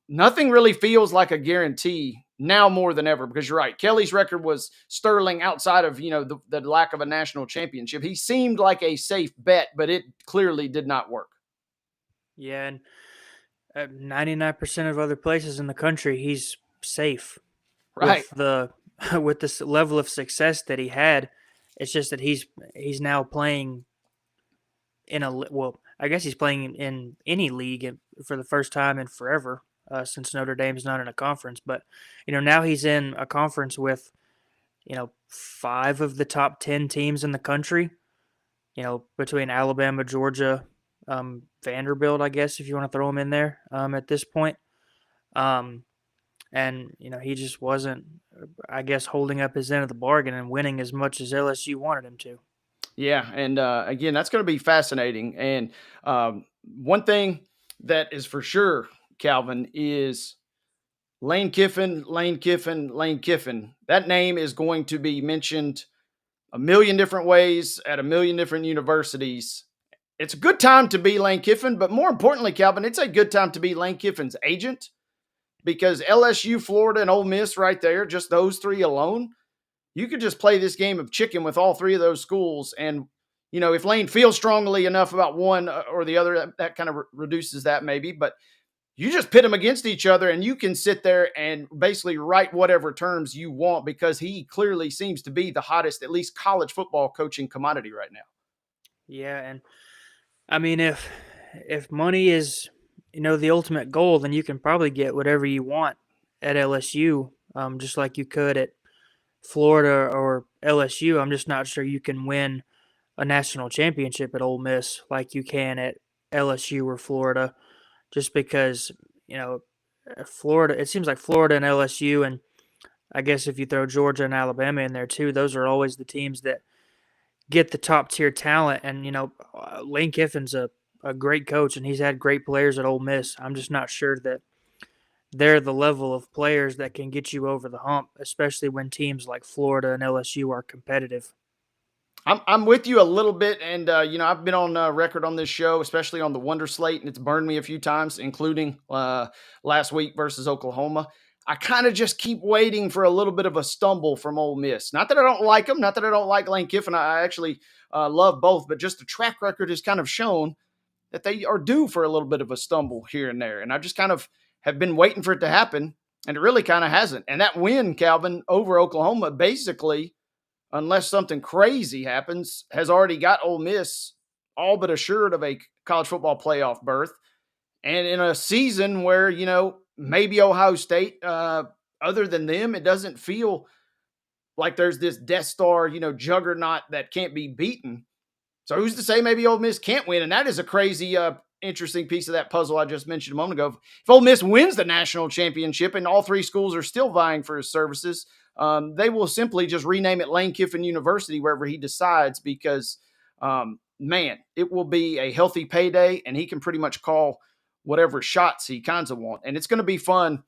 Nothing really feels like a guarantee now more than ever, because you're right. Kelly's record was sterling outside of, the lack of a national championship. He seemed like a safe bet, but it clearly did not work. Yeah, and 99% of other places in the country, he's safe. Right. With this level of success that he had. It's just that he's now playing I guess he's playing in any league for the first time in forever, since Notre Dame's not in a conference. But, now he's in a conference with, 5 of the top 10 teams in the country, between Alabama, Georgia, Vanderbilt, I guess, if you want to throw them in there at this point. And, he just wasn't, I guess, holding up his end of the bargain and winning as much as LSU wanted him to. Yeah, and again, that's going to be fascinating. And one thing that is for sure, Calvin, is Lane Kiffin. That name is going to be mentioned a million different ways at a million different universities. It's a good time to be Lane Kiffin, but more importantly, Calvin, it's a good time to be Lane Kiffin's agent, because LSU, Florida, and Ole Miss right there, just those three alone, you could just play this game of chicken with all three of those schools. And, if Lane feels strongly enough about one or the other, that kind of reduces that maybe. But you just pit them against each other and you can sit there and basically write whatever terms you want, because he clearly seems to be the hottest, at least college football coaching commodity right now. Yeah, and I mean, if money is, the ultimate goal, then you can probably get whatever you want at LSU, just like you could at Florida or LSU. I'm just not sure you can win a national championship at Ole Miss like you can at LSU or Florida, just because, Florida, it seems like Florida and LSU, and I guess if you throw Georgia and Alabama in there too, those are always the teams that get the top tier talent. And, Lane Kiffin's a great coach, and he's had great players at Ole Miss. I'm just not sure that they're the level of players that can get you over the hump, especially when teams like Florida and LSU are competitive. I'm with you a little bit, and I've been on record on this show, especially on the Wonder Slate, and it's burned me a few times, including last week versus Oklahoma. I kind of just keep waiting for a little bit of a stumble from Ole Miss. Not that I don't like them, not that I don't like Lane Kiffin. I actually love both, but just the track record has kind of shown that they are due for a little bit of a stumble here and there, and I just kind of have been waiting for it to happen, and it really kind of hasn't. And that win, Calvin, over Oklahoma, basically, unless something crazy happens, has already got Ole Miss all but assured of a college football playoff berth. And in a season where, maybe Ohio State, other than them, it doesn't feel like there's this Death Star, juggernaut that can't be beaten. So who's to say maybe Ole Miss can't win? And that is a crazy, interesting piece of that puzzle I just mentioned a moment ago. If Ole Miss wins the national championship and all three schools are still vying for his services, they will simply just rename it Lane Kiffin University wherever he decides, because man, it will be a healthy payday, and he can pretty much call whatever shots he kinds of want. And it's going to be fun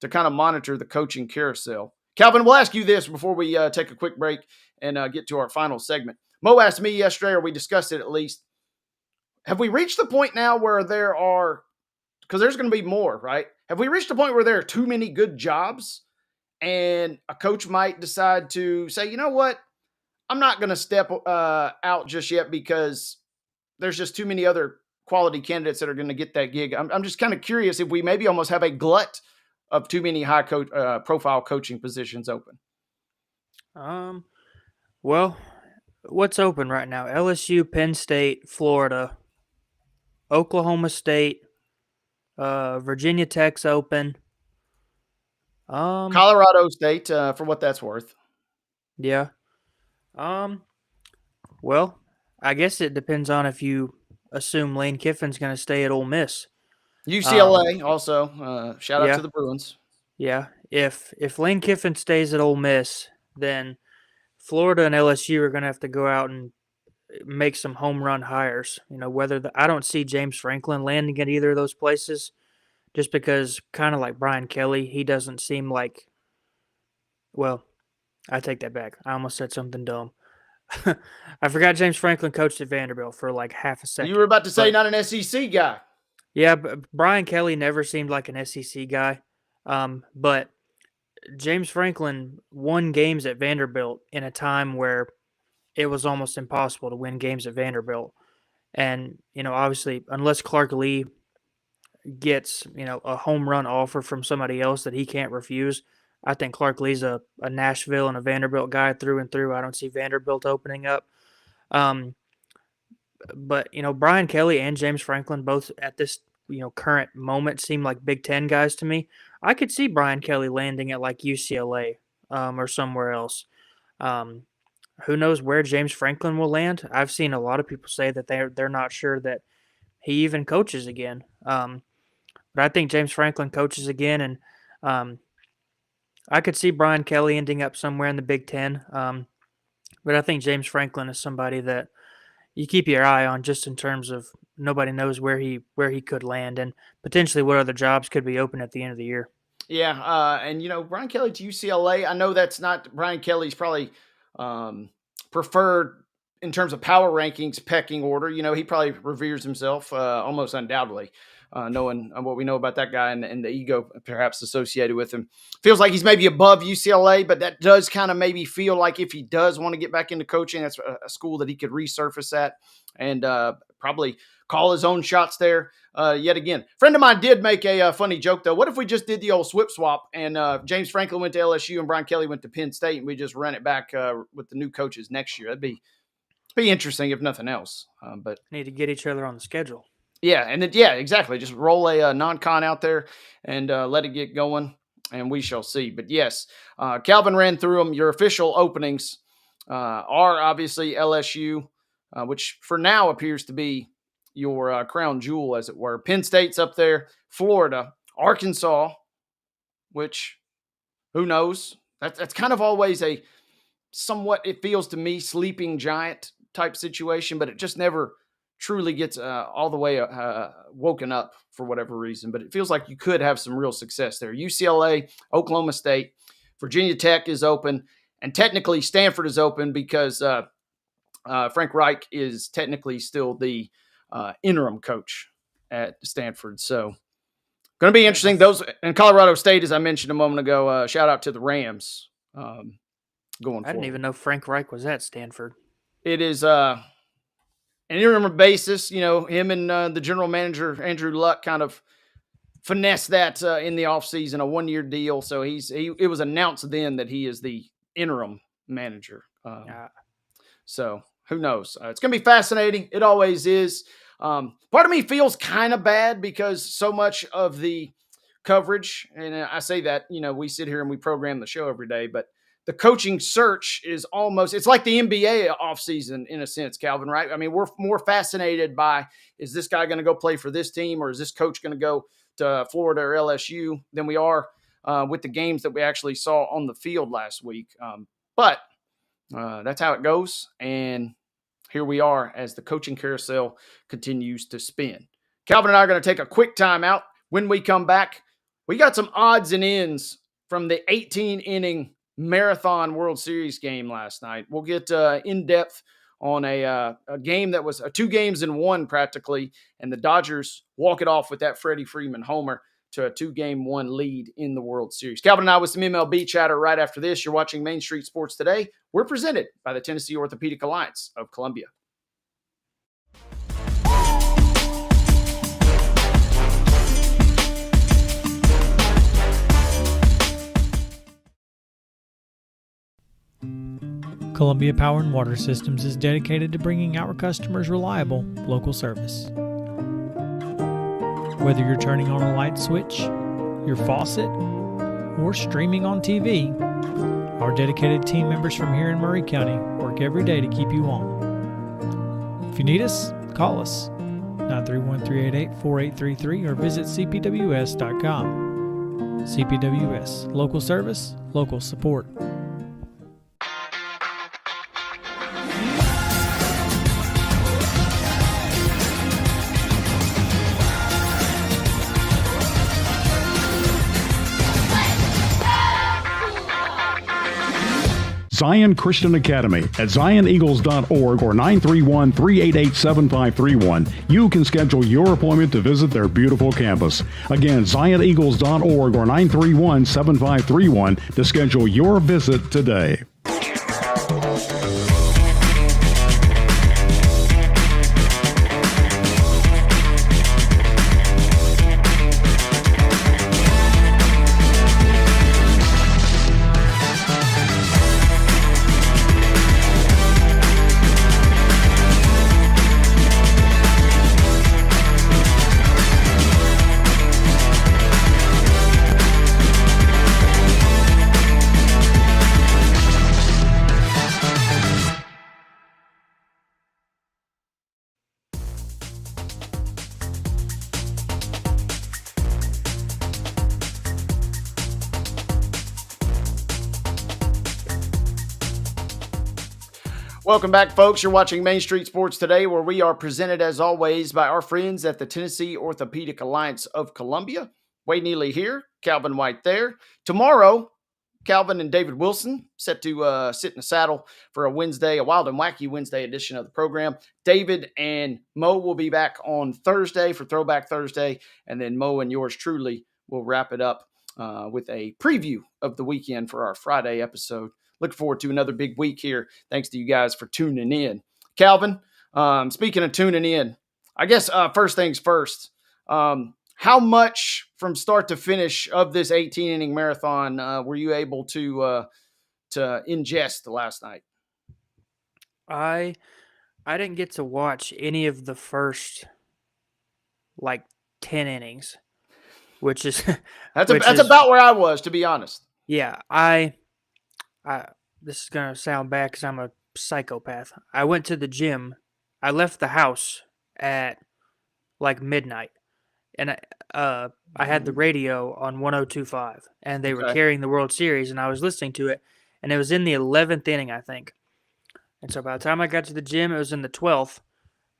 to kind of monitor the coaching carousel. Calvin, we'll ask you this before we take a quick break and get to our final segment. Mo asked me yesterday, or we discussed it at least, have we reached the point now where there are, because there's going to be more, right? Have we reached the point where there are too many good jobs and a coach might decide to say, you know what, I'm not going to step out just yet because there's just too many other quality candidates that are going to get that gig. I'm just kind of curious if we maybe almost have a glut of too many high profile coaching positions open. Well, what's open right now? LSU, Penn State, Florida, Oklahoma State, Virginia Tech's open. Colorado State, for what that's worth. Yeah. Well, I guess it depends on if you assume Lane Kiffin's going to stay at Ole Miss. UCLA also. Shout out yeah. to the Bruins. Yeah. If Lane Kiffin stays at Ole Miss, then Florida and LSU are going to have to go out and make some home run hires. You know, I don't see James Franklin landing at either of those places, just because, kind of like Brian Kelly, he doesn't seem like. Well, I take that back. I almost said something dumb. I forgot James Franklin coached at Vanderbilt for like half a second. You were about to say not an SEC guy. Yeah, but Brian Kelly never seemed like an SEC guy. But James Franklin won games at Vanderbilt in a time where it was almost impossible to win games at Vanderbilt. And, you know, obviously, unless Clark Lee gets, you know, a home run offer from somebody else that he can't refuse, I think Clark Lee's a Nashville and a Vanderbilt guy through and through. I don't see Vanderbilt opening up. But, you know, Brian Kelly and James Franklin both at this, you know, current moment seem like Big Ten guys to me. I could see Brian Kelly landing at like UCLA or somewhere else. Who knows where James Franklin will land? I've seen a lot of people say that they're not sure that he even coaches again. But I think James Franklin coaches again, and I could see Brian Kelly ending up somewhere in the Big Ten. But I think James Franklin is somebody that you keep your eye on, just in terms of nobody knows where he could land and potentially what other jobs could be open at the end of the year. Yeah, and you know, Brian Kelly to UCLA. I know that's not Brian Kelly's probably preferred in terms of power rankings pecking order. You know, he probably reveres himself almost undoubtedly, knowing what we know about that guy and the ego perhaps associated with him. Feels like he's maybe above UCLA, but that does kind of maybe feel like if he does want to get back into coaching, that's a school that he could resurface at and probably call his own shots there yet again. Friend of mine did make a funny joke, though. What if we just did the old swip swap and James Franklin went to LSU and Brian Kelly went to Penn State and we just ran it back with the new coaches next year? That'd be interesting if nothing else. But need to get each other on the schedule. Yeah, and then, yeah, exactly. Just roll a non-con out there and let it get going, and we shall see. But yes, Calvin ran through them. Your official openings are obviously LSU, which for now appears to be your crown jewel, as it were. Penn State's up there, Florida, Arkansas, which who knows? That's kind of always a somewhat, it feels to me, sleeping giant type situation, but it just never truly gets all the way woken up for whatever reason. But it feels like you could have some real success there. UCLA, Oklahoma State, Virginia Tech is open, and technically Stanford is open because Frank Reich is technically still the interim coach at Stanford. So going to be interesting. Those in Colorado State, as I mentioned a moment ago, shout out to the Rams. Going I didn't even know Frank Reich was at Stanford. It is an interim basis. You know, him and the general manager, Andrew Luck, kind of finessed that in the offseason, a one-year deal. So it was announced then that he is the interim manager. So who knows? It's going to be fascinating. It always is. Part of me feels kind of bad because so much of the coverage, and I say that, you know, we sit here and we program the show every day, but the coaching search is almost, it's like the NBA offseason in a sense, Calvin, right? I mean, we're more fascinated by, is this guy going to go play for this team or is this coach going to go to Florida or LSU than we are with the games that we actually saw on the field last week. But that's how it goes. And here we are as the coaching carousel continues to spin. Calvin and I are going to take a quick time out. When we come back, we got some odds and ends from the 18-inning Marathon World Series game last night. We'll get in depth on a game that was 2 games in one practically, and the Dodgers walk it off with that Freddie Freeman homer to a 2-1 lead in the World Series. Calvin and I with some MLB chatter right after this. You're watching Main Street Sports Today. We're presented by the Tennessee Orthopedic Alliance of Columbia. Columbia Power and Water Systems is dedicated to bringing our customers reliable, local service. Whether you're turning on a light switch, your faucet, or streaming on TV, our dedicated team members from here in Murray County work every day to keep you on. If you need us, call us 931-388-4833 or visit cpws.com. CPWS, local service, local support. Zion Christian Academy at zioneagles.org or 931-388-7531. You can schedule your appointment to visit their beautiful campus. Again, zioneagles.org or 931-7531 to schedule your visit today. Welcome back, folks. You're watching Main Street Sports Today, where we are presented, as always, by our friends at the Tennessee Orthopedic Alliance of Columbia. Wade Neely here, Calvin White there. Tomorrow, Calvin and David Wilson set to sit in the saddle for a wild and wacky Wednesday edition of the program. David and Mo will be back on Thursday for Throwback Thursday, and then Mo and yours truly will wrap it up with a preview of the weekend for our Friday episode. Looking forward to another big week here. Thanks to you guys for tuning in. Calvin, speaking of tuning in, I guess first things first, how much from start to finish of this 18-inning marathon were you able to ingest last night? I didn't get to watch any of the first 10 innings, which is that's about where I was, to be honest. Yeah, this is going to sound bad because I'm a psychopath. I went to the gym. I left the house at midnight, and I had the radio on 102.5, and they were carrying the World Series, and I was listening to it, and it was in the 11th inning, I think. And so by the time I got to the gym, it was in the 12th.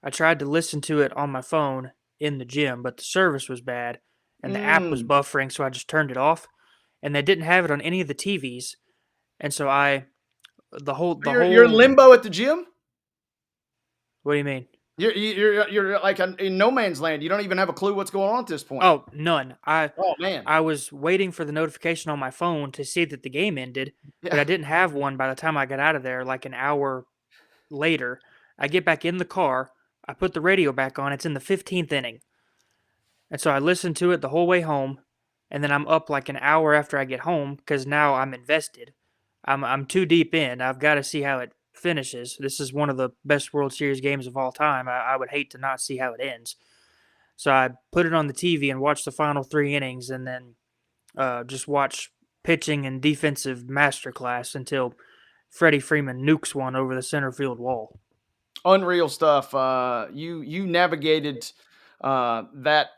I tried to listen to it on my phone in the gym, but the service was bad, and the app was buffering, so I just turned it off, and they didn't have it on any of the TVs. And so you're in limbo at the gym? What do you mean? You're like in no man's land. You don't even have a clue what's going on at this point. Oh, none. Man. I was waiting for the notification on my phone to see that the game ended, but I didn't have one by the time I got out of there, an hour later. I get back in the car. I put the radio back on. It's in the 15th inning. And so I listened to it the whole way home, and then I'm up an hour after I get home because now I'm invested. I'm too deep in. I've got to see how it finishes. This is one of the best World Series games of all time. I would hate to not see how it ends. So I put it on the TV and watched the final 3 innings, and then just watch pitching and defensive masterclass until Freddie Freeman nukes one over the center field wall. Unreal stuff. You navigated that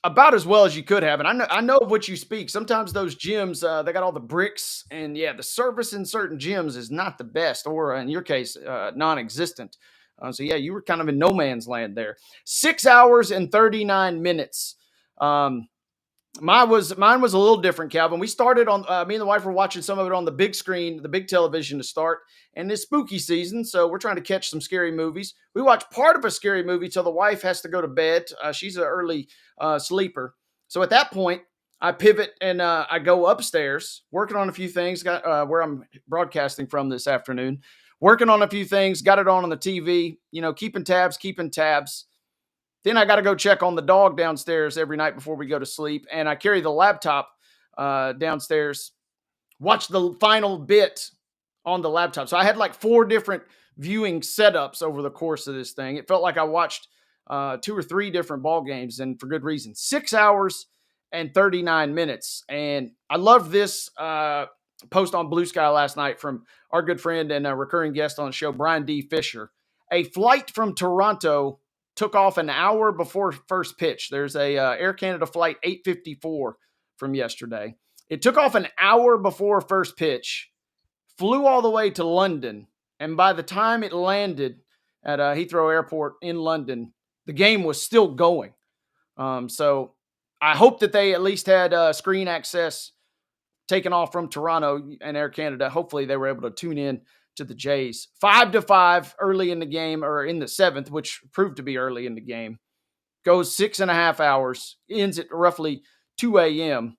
about as well as you could have. And I know of what you speak. Sometimes those gyms, they got all the bricks, and the service in certain gyms is not the best, or in your case, non-existent. So yeah, you were kind of in no man's land there. 6 hours and 39 minutes. Mine was a little different, Calvin. We started on me and the wife were watching some of it on the big screen, the big television to start, and it's spooky season, so we're trying to catch some scary movies. We watched part of a scary movie till the wife has to go to bed. She's an early sleeper, so at that point, I pivot and I go upstairs, working on a few things. Got where I'm broadcasting from this afternoon, working on a few things. Got it on the TV, keeping tabs. Then I got to go check on the dog downstairs every night before we go to sleep. And I carry the laptop downstairs, watch the final bit on the laptop. So I had like 4 different viewing setups over the course of this thing. It felt like I watched 2 or 3 different ball games, and for good reason. 6 hours and 39 minutes. And I love this post on Bluesky last night from our good friend and a recurring guest on the show, Brian D. Fisher. A flight from Toronto took off an hour before first pitch. There's a Air Canada flight 854 from yesterday. It took off an hour before first pitch, flew all the way to London, and by the time it landed at Heathrow Airport in London, the game was still going. So I hope that they at least had screen access taken off from Toronto and Air Canada. Hopefully they were able to tune in to the Jays. 5-5 early in the game, or in the 7th, which proved to be early in the game. Goes 6.5 hours, ends at roughly 2 a.m.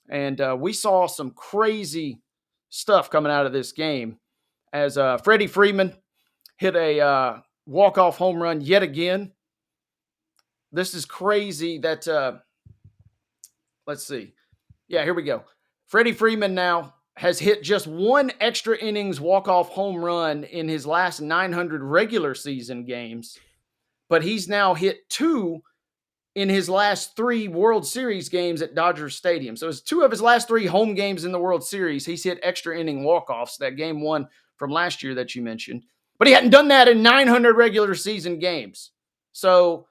And we saw some crazy stuff coming out of this game as Freddie Freeman hit a walk-off home run yet again. This is crazy that, let's see. Yeah, here we go. Freddie Freeman now has hit just 1 extra innings walk-off home run in his last 900 regular season games, but he's now hit 2 in his last 3 World Series games at Dodger Stadium. So it's 2 of his last 3 home games in the World Series. He's hit extra inning walk-offs, that game 1 from last year that you mentioned, but he hadn't done that in 900 regular season games. So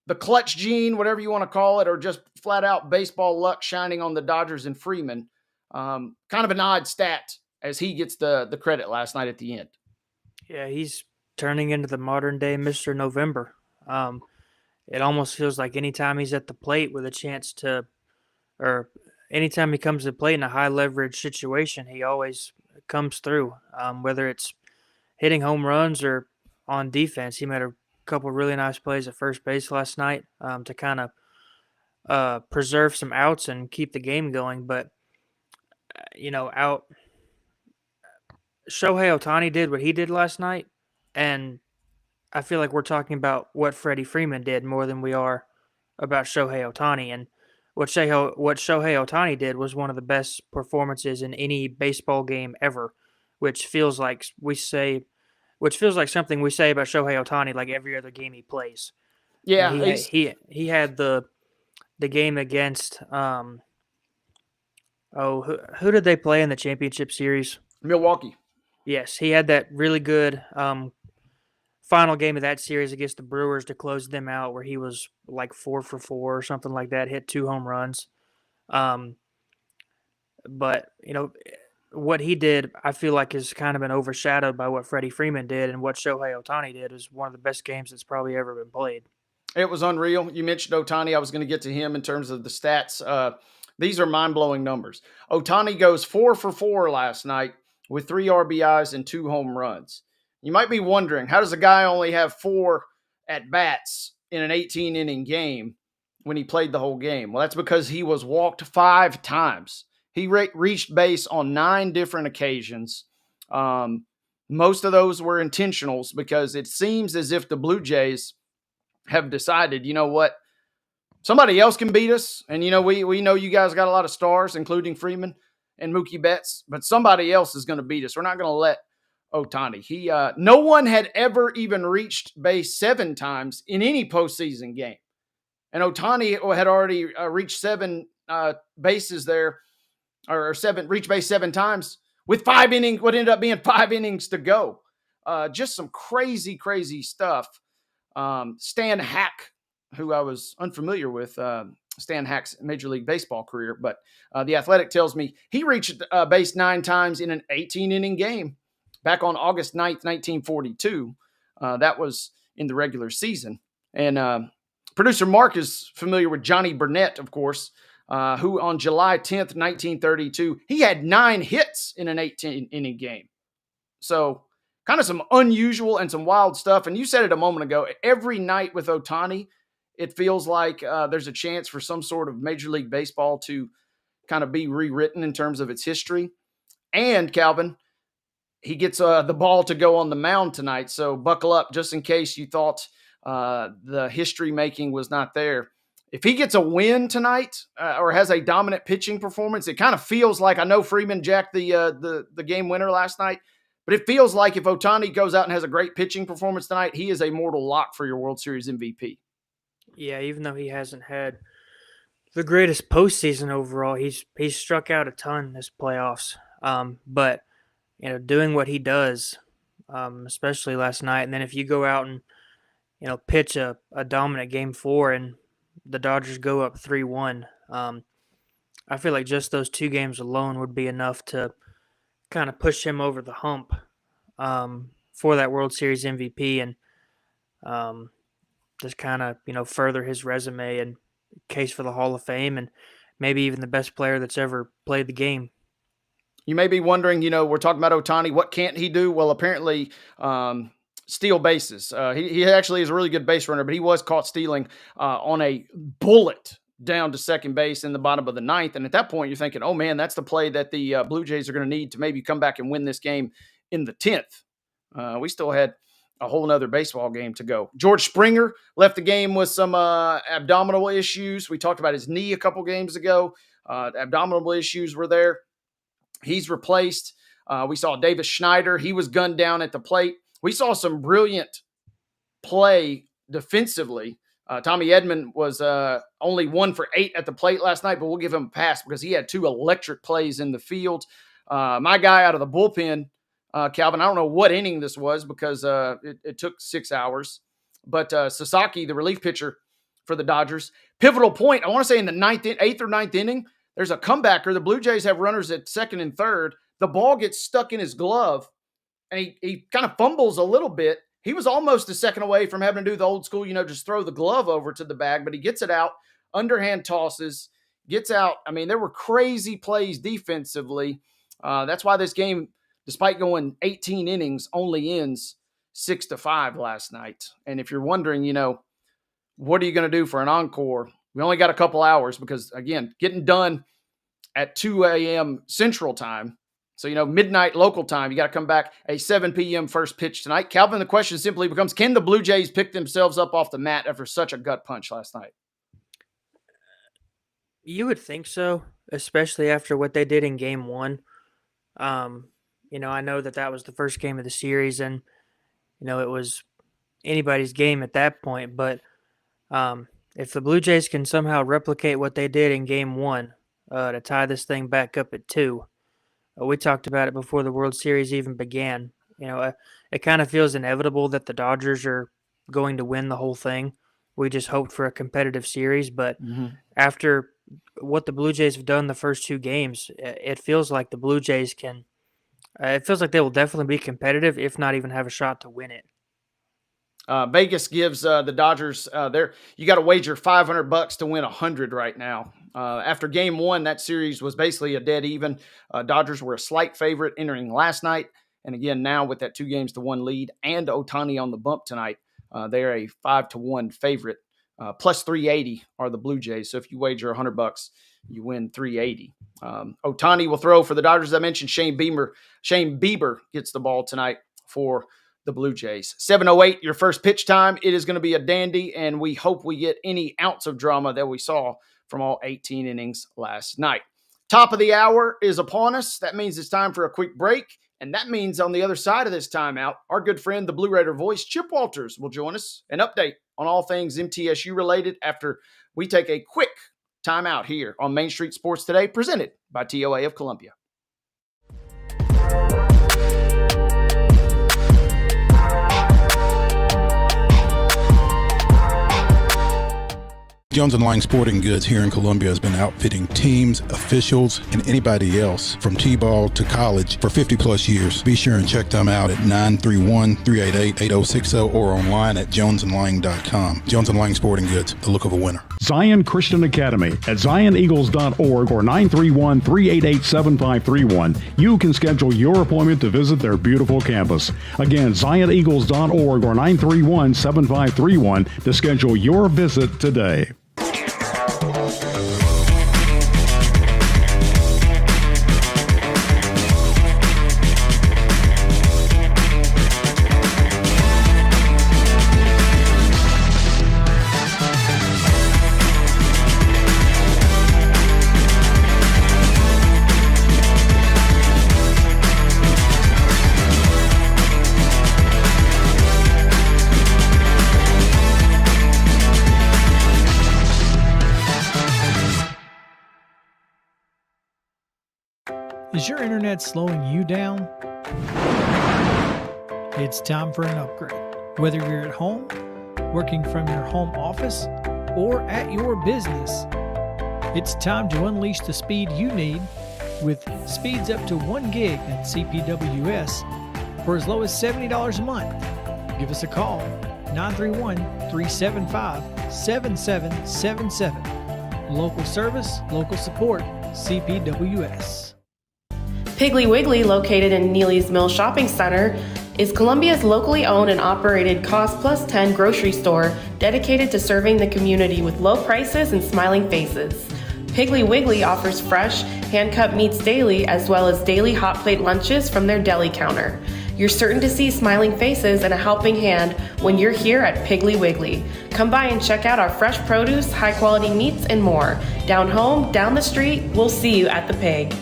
the clutch gene, whatever you want to call it, or just flat out baseball luck shining on the Dodgers and Freeman. Kind of an odd stat as he gets the credit last night at the end. Yeah, he's turning into the modern day Mr. November. It almost feels like anytime he's at the plate with a chance to, or anytime he comes to the plate in a high leverage situation, he always comes through. Whether it's hitting home runs or on defense, he made a couple really nice plays at first base last night to kind of preserve some outs and keep the game going. But Shohei Ohtani did what he did last night, and I feel like we're talking about what Freddie Freeman did more than we are about Shohei Ohtani. And what Shohei Ohtani did was one of the best performances in any baseball game ever, which feels like something we say about Shohei Ohtani like every other game he plays. Yeah, he had the game against who did they play in the championship series? Milwaukee. Yes, he had that really good final game of that series against the Brewers to close them out, where he was like 4 for 4 or something like that, hit 2 home runs. But what he did, I feel like, has kind of been overshadowed by what Freddie Freeman did, and what Shohei Ohtani did is one of the best games that's probably ever been played. It was unreal. You mentioned Ohtani. I was going to get to him in terms of the stats. These are mind-blowing numbers. Ohtani goes 4 for 4 last night with 3 RBIs and 2 home runs. You might be wondering, how does a guy only have 4 at-bats in an 18-inning game when he played the whole game? Well, that's because he was walked 5 times. He reached base on 9 different occasions. Most of those were intentionals because it seems as if the Blue Jays have decided, you know what, somebody else can beat us. And, we know you guys got a lot of stars, including Freeman and Mookie Betts, but somebody else is going to beat us. We're not going to let Ohtani. No one had ever even reached base 7 times in any postseason game. And Ohtani had already reached 7 bases there, or reached base 7 times with 5 innings, what ended up being 5 innings to go. Just some crazy, crazy stuff. Stan Hack, who I was unfamiliar with, Stan Hack's Major League Baseball career, but The Athletic tells me he reached base 9 times in an 18-inning game back on August 9th, 1942. That was in the regular season. And producer Mark is familiar with Johnny Burnett, of course, who on July 10th, 1932, he had 9 hits in an 18-inning game. So kind of some unusual and some wild stuff. And you said it a moment ago, every night with Ohtani, it feels like there's a chance for some sort of Major League Baseball to kind of be rewritten in terms of its history. And Calvin, he gets the ball to go on the mound tonight. So buckle up just in case you thought the history making was not there. If he gets a win tonight or has a dominant pitching performance, it kind of feels like, I know Freeman jacked the game winner last night, but it feels like if Ohtani goes out and has a great pitching performance tonight, he is a mortal lock for your World Series MVP. Yeah, even though he hasn't had the greatest postseason overall, he's struck out a ton this playoffs. But doing what he does, especially last night, and then if you go out and pitch a dominant Game 4 and the Dodgers go up 3-1, I feel like just those 2 games alone would be enough to kind of push him over the hump for that World Series MVP and just kind of further his resume and case for the Hall of Fame and maybe even the best player that's ever played the game. You may be wondering, we're talking about Ohtani. What can't he do? Well, apparently steal bases. He actually is a really good base runner, but he was caught stealing on a bullet down to second base in the bottom of the 9th. And at that point, you're thinking, oh, man, that's the play that the Blue Jays are going to need to maybe come back and win this game in the 10th. We still had a whole nother baseball game to go. George Springer left the game with some abdominal issues. We talked about his knee a couple games ago. Abdominal issues were there. He's replaced. We saw Davis Schneider. He was gunned down at the plate. We saw some brilliant play defensively. Tommy Edman was only 1 for 8 at the plate last night, but we'll give him a pass because he had 2 electric plays in the field. My guy out of the bullpen, Calvin, I don't know what inning this was because it took 6 hours. But Sasaki, the relief pitcher for the Dodgers, pivotal point, I want to say in the 8th or 9th inning, there's a comebacker. The Blue Jays have runners at second and third. The ball gets stuck in his glove, and he kind of fumbles a little bit. He was almost a second away from having to do the old school, just throw the glove over to the bag, but he gets it out, underhand tosses, gets out. I mean, there were crazy plays defensively. That's why this game, despite going 18 innings, only ends 6-5 last night. And if you're wondering, what are you going to do for an encore? We only got a couple hours because, again, getting done at 2 a.m. Central Time. So, midnight local time, you got to come back a 7 p.m. first pitch tonight. Calvin, the question simply becomes, can the Blue Jays pick themselves up off the mat after such a gut punch last night? You would think so, especially after what they did in Game 1. I know that was the first game of the series, and, it was anybody's game at that point. But if the Blue Jays can somehow replicate what they did in Game 1 to tie this thing back up at 2, we talked about it before the World Series even began. It kind of feels inevitable that the Dodgers are going to win the whole thing. We just hoped for a competitive series, but after what the Blue Jays have done the first 2 games, it feels like the Blue Jays can it feels like they will definitely be competitive, if not even have a shot to win it. Vegas gives the Dodgers you got to wager $500 to win 100 right now. After Game 1, that series was basically a dead even. Dodgers were a slight favorite entering last night, and again now with that 2-1 lead and Ohtani on the bump tonight, they're a 5-1 favorite. Plus 380 are the Blue Jays. So if you wager $100, you win 380. Ohtani will throw for the Dodgers. I mentioned Shane Bieber gets the ball tonight for the Blue Jays. 7:08, your first pitch time. It is going to be a dandy, and we hope we get any ounce of drama that we saw from all 18 innings last night. Top of the hour is upon us. That means it's time for a quick break, and that means on the other side of this timeout, our good friend, the Blue Raider voice, Chip Walters, will join us. An update on all things MTSU related after we take a quick timeout here on Main Street Sports Today, presented by TOA of Columbia. Jones & Lang Sporting Goods here in Columbia has been outfitting teams, officials, and anybody else from T-ball to college for 50 plus years. Be sure and check them out at 931-388-8060 or online at jonesandlang.com. Jones & Lang Sporting Goods, the look of a winner. Zion Christian Academy at zioneagles.org or 931-388-7531. You can schedule your appointment to visit their beautiful campus. Again, zioneagles.org or 931-7531 to schedule your visit today. Is your internet slowing you down? It's time for an upgrade. Whether you're at home, working from your home office, or at your business, it's time to unleash the speed you need with speeds up to 1 gig at CPWS for as low as $70 a month. Give us a call, 931-375-7777. Local service, local support, CPWS. Piggly Wiggly, located in Neely's Mill Shopping Center, is Columbia's locally owned and operated Cost Plus 10 grocery store dedicated to serving the community with low prices and smiling faces. Piggly Wiggly offers fresh, hand-cut meats daily as well as daily hot plate lunches from their deli counter. You're certain to see smiling faces and a helping hand when you're here at Piggly Wiggly. Come by and check out our fresh produce, high-quality meats, and more. Down home, down the street, we'll see you at the Pig.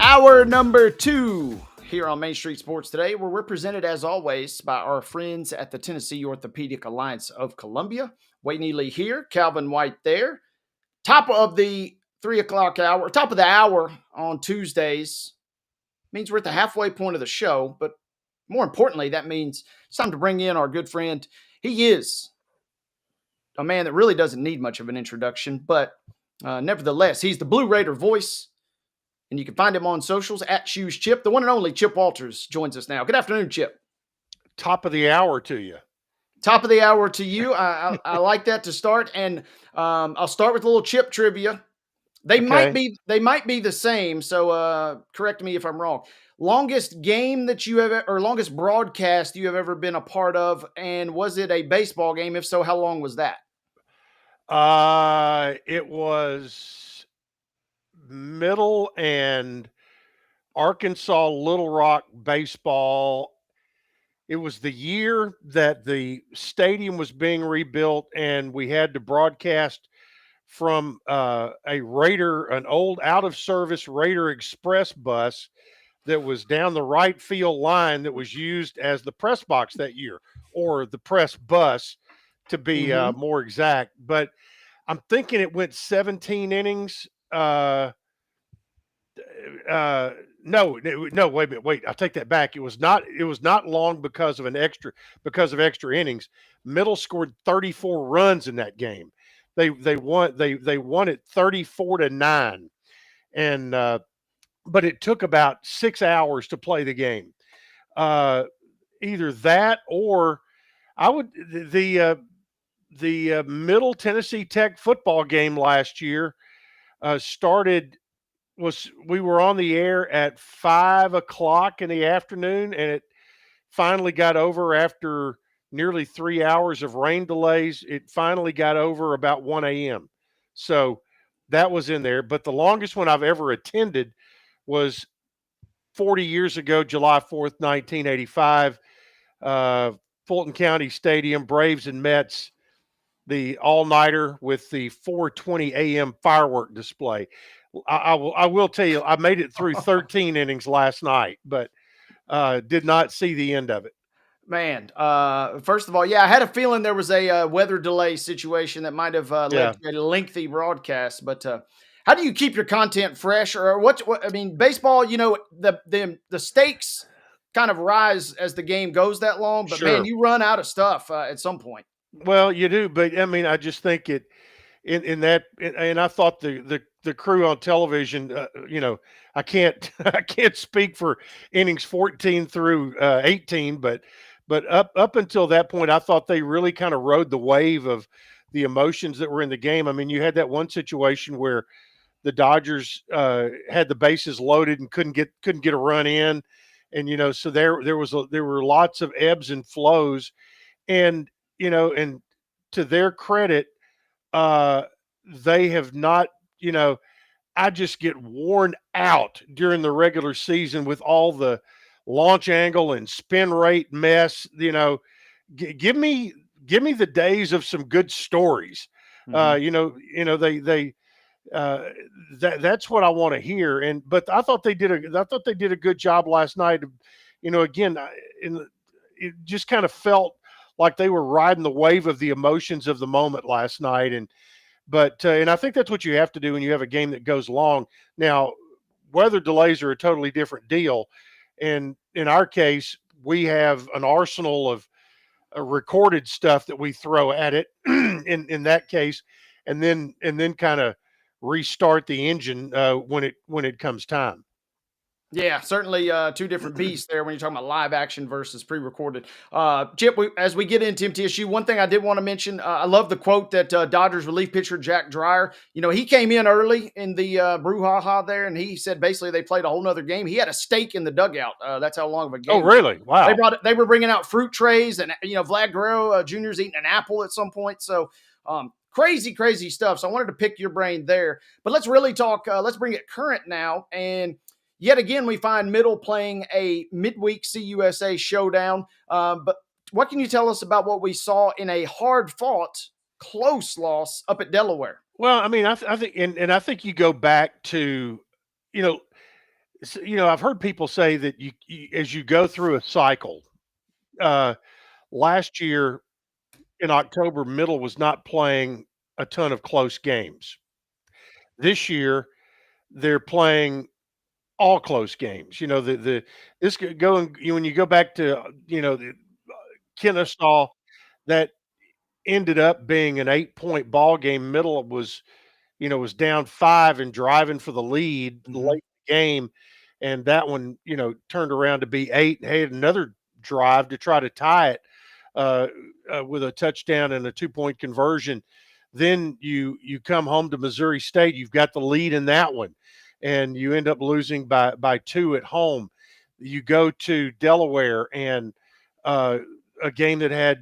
Hour number 2 here on Main Street Sports Today, where we're presented as always by our friends at the Tennessee Orthopedic Alliance of Columbia. Wayne Ely here, Calvin White there. Top of the 3 o'clock hour, top of the hour on Tuesdays means we're at the halfway point of the show, but more importantly, that means it's time to bring in our good friend. He is a man that really doesn't need much of an introduction, but nevertheless, he's the Blue Raider voice. And you can find him on socials at Shoes Chip. The one and only Chip Walters joins us now. Good afternoon, Chip. Top of the hour to you. Top of the hour to you. I like that to start. And I'll start with a little Chip trivia. They might be the same. So correct me if I'm wrong. Longest game that you have, or longest broadcast you have ever been a part of, and was it a baseball game? If so, how long was that? It was Middle and Arkansas Little Rock baseball. It was the year that the stadium was being rebuilt, and we had to broadcast from an old out-of-service Raider Express bus that was down the right field line that was used as the press box that year, or the press bus to be more exact. But I'm thinking it went 17 innings. No, wait a minute. Wait, I take that back. It was not long because of extra innings. Middle scored 34 runs in that game. They won it 34-9. And but it took about 6 hours to play the game. Either that or the Middle Tennessee Tech football game last year we were on the air at 5 o'clock in the afternoon, and it finally got over after nearly 3 hours of rain delays. It finally got over about 1 a.m. So that was in there. But the longest one I've ever attended was 40 years ago, July 4th, 1985, Fulton County Stadium, Braves and Mets, the all-nighter with the 4:20 a.m. firework display. I will tell you, I made it through 13 innings last night, but did not see the end of it. Man, first of all, I had a feeling there was a weather delay situation that might have led to a lengthy broadcast. But how how do you keep your content fresh, or what? I mean, baseball, the stakes kind of rise as the game goes that long, but man, Sure. you run out of stuff at some point. Well, you do, but I mean, I just think in that, and I thought the crew on television, I can't I can't speak for innings 14 through 18, but up until that point, I thought they really kind of rode the wave of the emotions that were in the game. I mean, you had that one situation where the Dodgers had the bases loaded and couldn't get a run in, and so there were lots of ebbs and flows, and to their credit, uh, they have not, I just get worn out during the regular season with all the launch angle and spin rate mess. Give me the days of some good stories. They that's what I want to hear. But I thought they did a good job last night. Again, it just kind of felt like they were riding the wave of the emotions of the moment last night. And I think that's what you have to do when you have a game that goes long. Now, weather delays are a totally different deal. And in our case, we have an arsenal of recorded stuff that we throw at it in that case, and then kind of restart the engine when it comes time. Yeah, certainly two different beasts there when you're talking about live action versus pre-recorded. Chip, as we get into MTSU, one thing I did want to mention, I love the quote that Dodgers relief pitcher Jack Dreyer, he came in early in the brouhaha there, and he said basically they played a whole nother game. He had a steak in the dugout. That's how long of a game. Oh, really? Wow. They were bringing out fruit trays, and Vlad Guerrero Jr.'s eating an apple at some point. So crazy stuff. So I wanted to pick your brain there. But let's really talk, let's bring it current now. And yet again, we find Middle playing a midweek CUSA showdown. But what can you tell us about what we saw in a hard-fought, close loss up at Delaware? Well, I mean, I think, and I think you go back to, I've heard people say that you as you go through a cycle. Last year in October, Middle was not playing a ton of close games. This year, they're playing all close games. This could go and when you go back to the Kennesaw, that ended up being an 8-point ball game. Middle was down 5 and driving for the lead late in the game, and that one turned around to be 8. Had another drive to try to tie it with a touchdown and a 2-point conversion. Then you come home to Missouri State. You've got the lead in that one, and you end up losing by 2 at home. You go to Delaware and a game that had,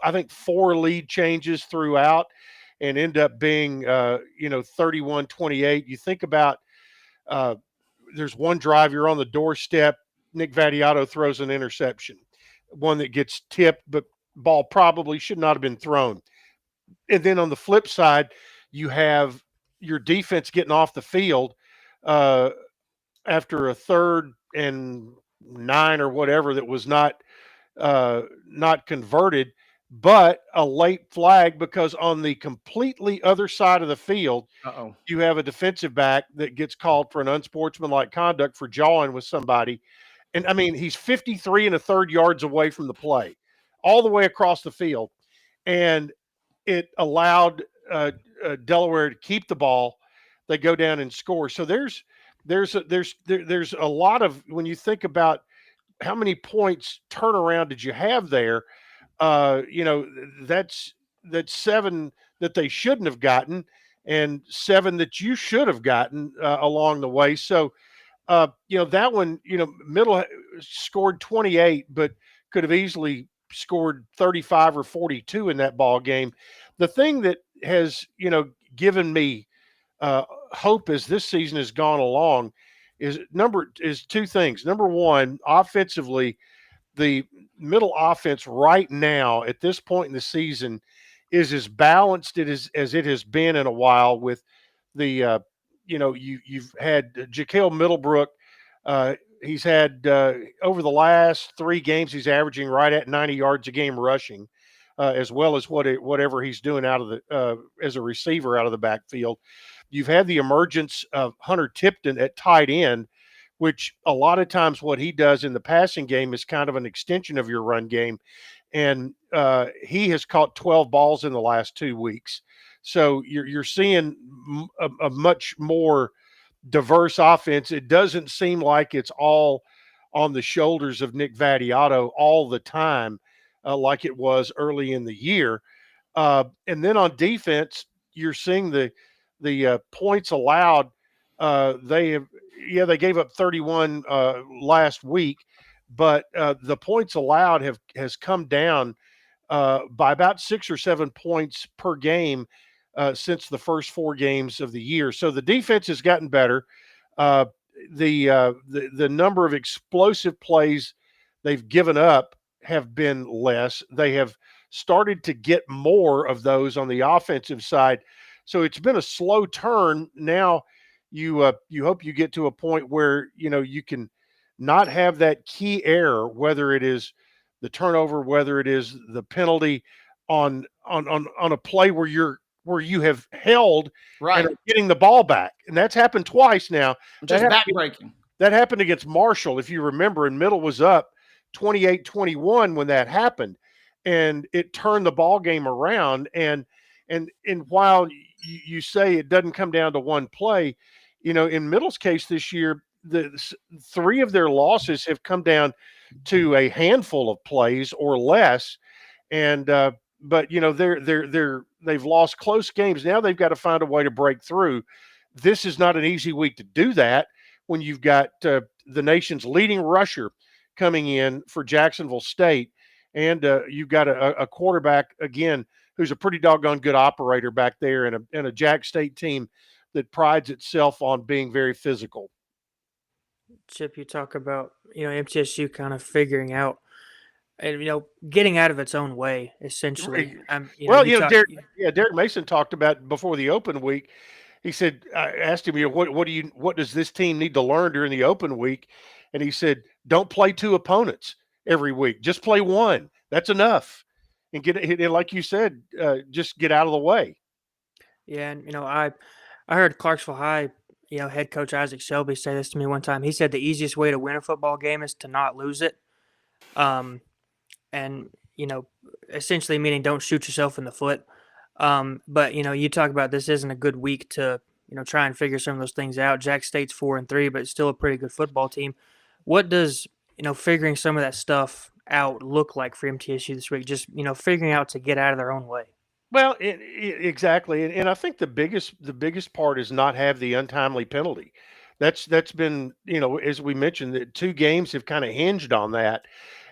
I think, 4 lead changes throughout and end up being, 31-28. You think about there's one drive, you're on the doorstep. Nick Vattiato throws an interception, one that gets tipped, but ball probably should not have been thrown. And then on the flip side, you have your defense getting off the field after a 3rd and 9 or whatever that was not converted, but a late flag because on the completely other side of the field, you have a defensive back that gets called for an unsportsmanlike conduct for jawing with somebody. And I mean, he's 53 1/3 yards away from the play, all the way across the field. And it allowed Delaware to keep the ball. They go down and score. So there's a lot of, when you think about how many points turnaround did you have there, that's 7 that they shouldn't have gotten and 7 that you should have gotten along the way. So, that one, Middle scored 28, but could have easily scored 35 or 42 in that ball game. The thing that has, given me hope as this season has gone along is 2 things. Number one, offensively, the Middle offense right now at this point in the season is as balanced as it has been in a while. With the you've had Jaquel Middlebrook. He's had over the last 3 games, he's averaging right at 90 yards a game rushing, as well as whatever he's doing out of the as a receiver out of the backfield. you've had the emergence of Hunter Tipton at tight end, which a lot of times what he does in the passing game is kind of an extension of your run game. And he has caught 12 balls in the last 2 weeks. So you're seeing a much more diverse offense. It doesn't seem like it's all on the shoulders of Nick Vattiato all the time, like it was early in the year. And then on defense, you're seeing the points allowed. They gave up 31 last week, but the points allowed has come down by about 6 or 7 points per game since the first 4 games of the year. So the defense has gotten better. The number of explosive plays they've given up have been less. They have started to get more of those on the offensive side. So it's been a slow turn. Now you hope you get to a point where you can not have that key error, whether it is the turnover, whether it is the penalty on a play where you have held right, and are getting the ball back. And that's happened twice now. Just backbreaking. That happened against Marshall, if you remember, and Middle was up 28-21 when that happened. And it turned the ball game around. And while you say it doesn't come down to one play, in Middle's case this year, the 3 of their losses have come down to a handful of plays or less. And but they've lost close games. Now they've got to find a way to break through. This is not an easy week to do that when you've got the nation's leading rusher coming in for Jacksonville State, and you've got a quarterback again who's a pretty doggone good operator back there, and a Jack State team that prides itself on being very physical. Chip, you talk about MTSU kind of figuring out and getting out of its own way, essentially. Derek Mason talked about before the open week. He said, I asked him, what does this team need to learn during the open week? And he said, don't play 2 opponents every week. Just play 1. That's enough. And like you said, just get out of the way. Yeah, and I heard Clarksville High, head coach Isaac Shelby say this to me one time. He said the easiest way to win a football game is to not lose it. And essentially meaning don't shoot yourself in the foot. But you talk about this isn't a good week to try and figure some of those things out. Jack State's 4-3, but it's still a pretty good football team. What does figuring some of that stuff out look like for MTSU this week? Just figuring out to get out of their own way. Well, exactly, and I think the biggest part is not have the untimely penalty. That's been as we mentioned, the 2 games have kind of hinged on that,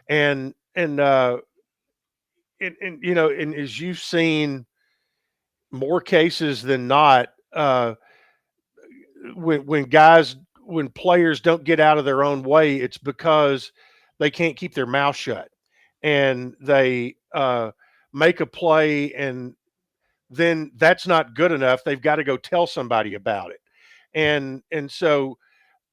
and as you've seen more cases than not, when players don't get out of their own way, it's because they can't keep their mouth shut, and they make a play, and then that's not good enough. They've got to go tell somebody about it. And so,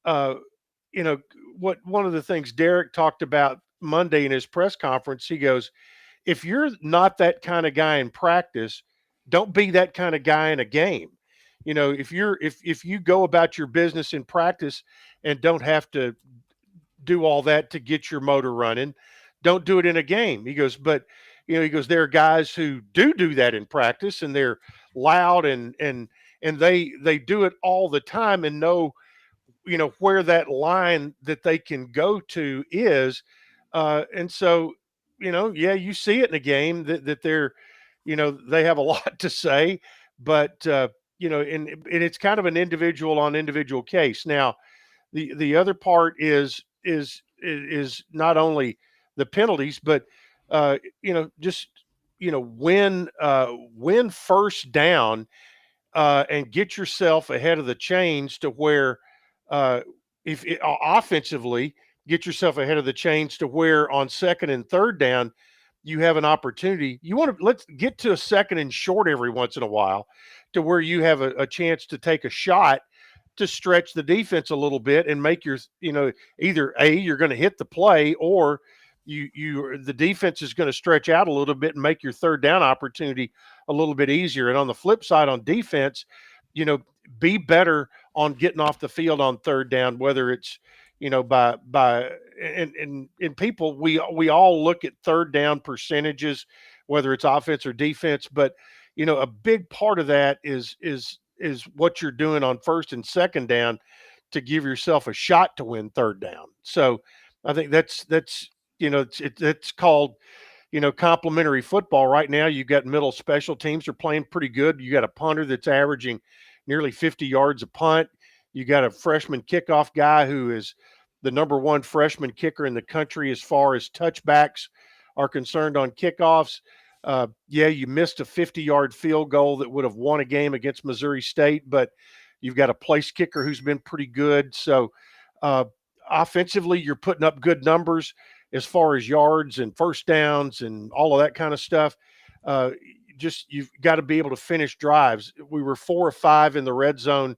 what one of the things Derek talked about Monday in his press conference, he goes, if you're not that kind of guy in practice, don't be that kind of guy in a game. If you go about your business in practice and don't have to do all that to get your motor running, don't do it in a game. He goes, but there are guys who do that in practice, and they're loud and they do it all the time and know where that line that they can go to is. And so, you see it in a game that they're, they have a lot to say, but, and it's kind of an individual on individual case. Now, the other part is not only the penalties, but, win first down and get yourself ahead of the chains to where, offensively, get yourself ahead of the chains to where on 2nd and 3rd down, you have an opportunity. Let's get to a 2nd and short every once in a while to where you have a chance to take a shot to stretch the defense a little bit and make your, either you're going to hit the play, or the defense is going to stretch out a little bit and make your 3rd down opportunity a little bit easier. And on the flip side, on defense, be better on getting off the field on third down, whether it's, and people, we all look at third down percentages, whether it's offense or defense, but a big part of that is what you're doing on first and second down to give yourself a shot to win third down. So I think that's it's called complementary football. Right now, you've got middle special teams are playing pretty good. You got a punter that's averaging nearly 50 yards a punt. You got a freshman kickoff guy who is the number one freshman kicker in the country as far as touchbacks are concerned on kickoffs. You missed a 50-yard field goal that would have won a game against Missouri State, but you've got a place kicker who's been pretty good. So offensively, you're putting up good numbers as far as yards and first downs and all of that kind of stuff. You've got to be able to finish drives. We were 4 of 5 in the red zone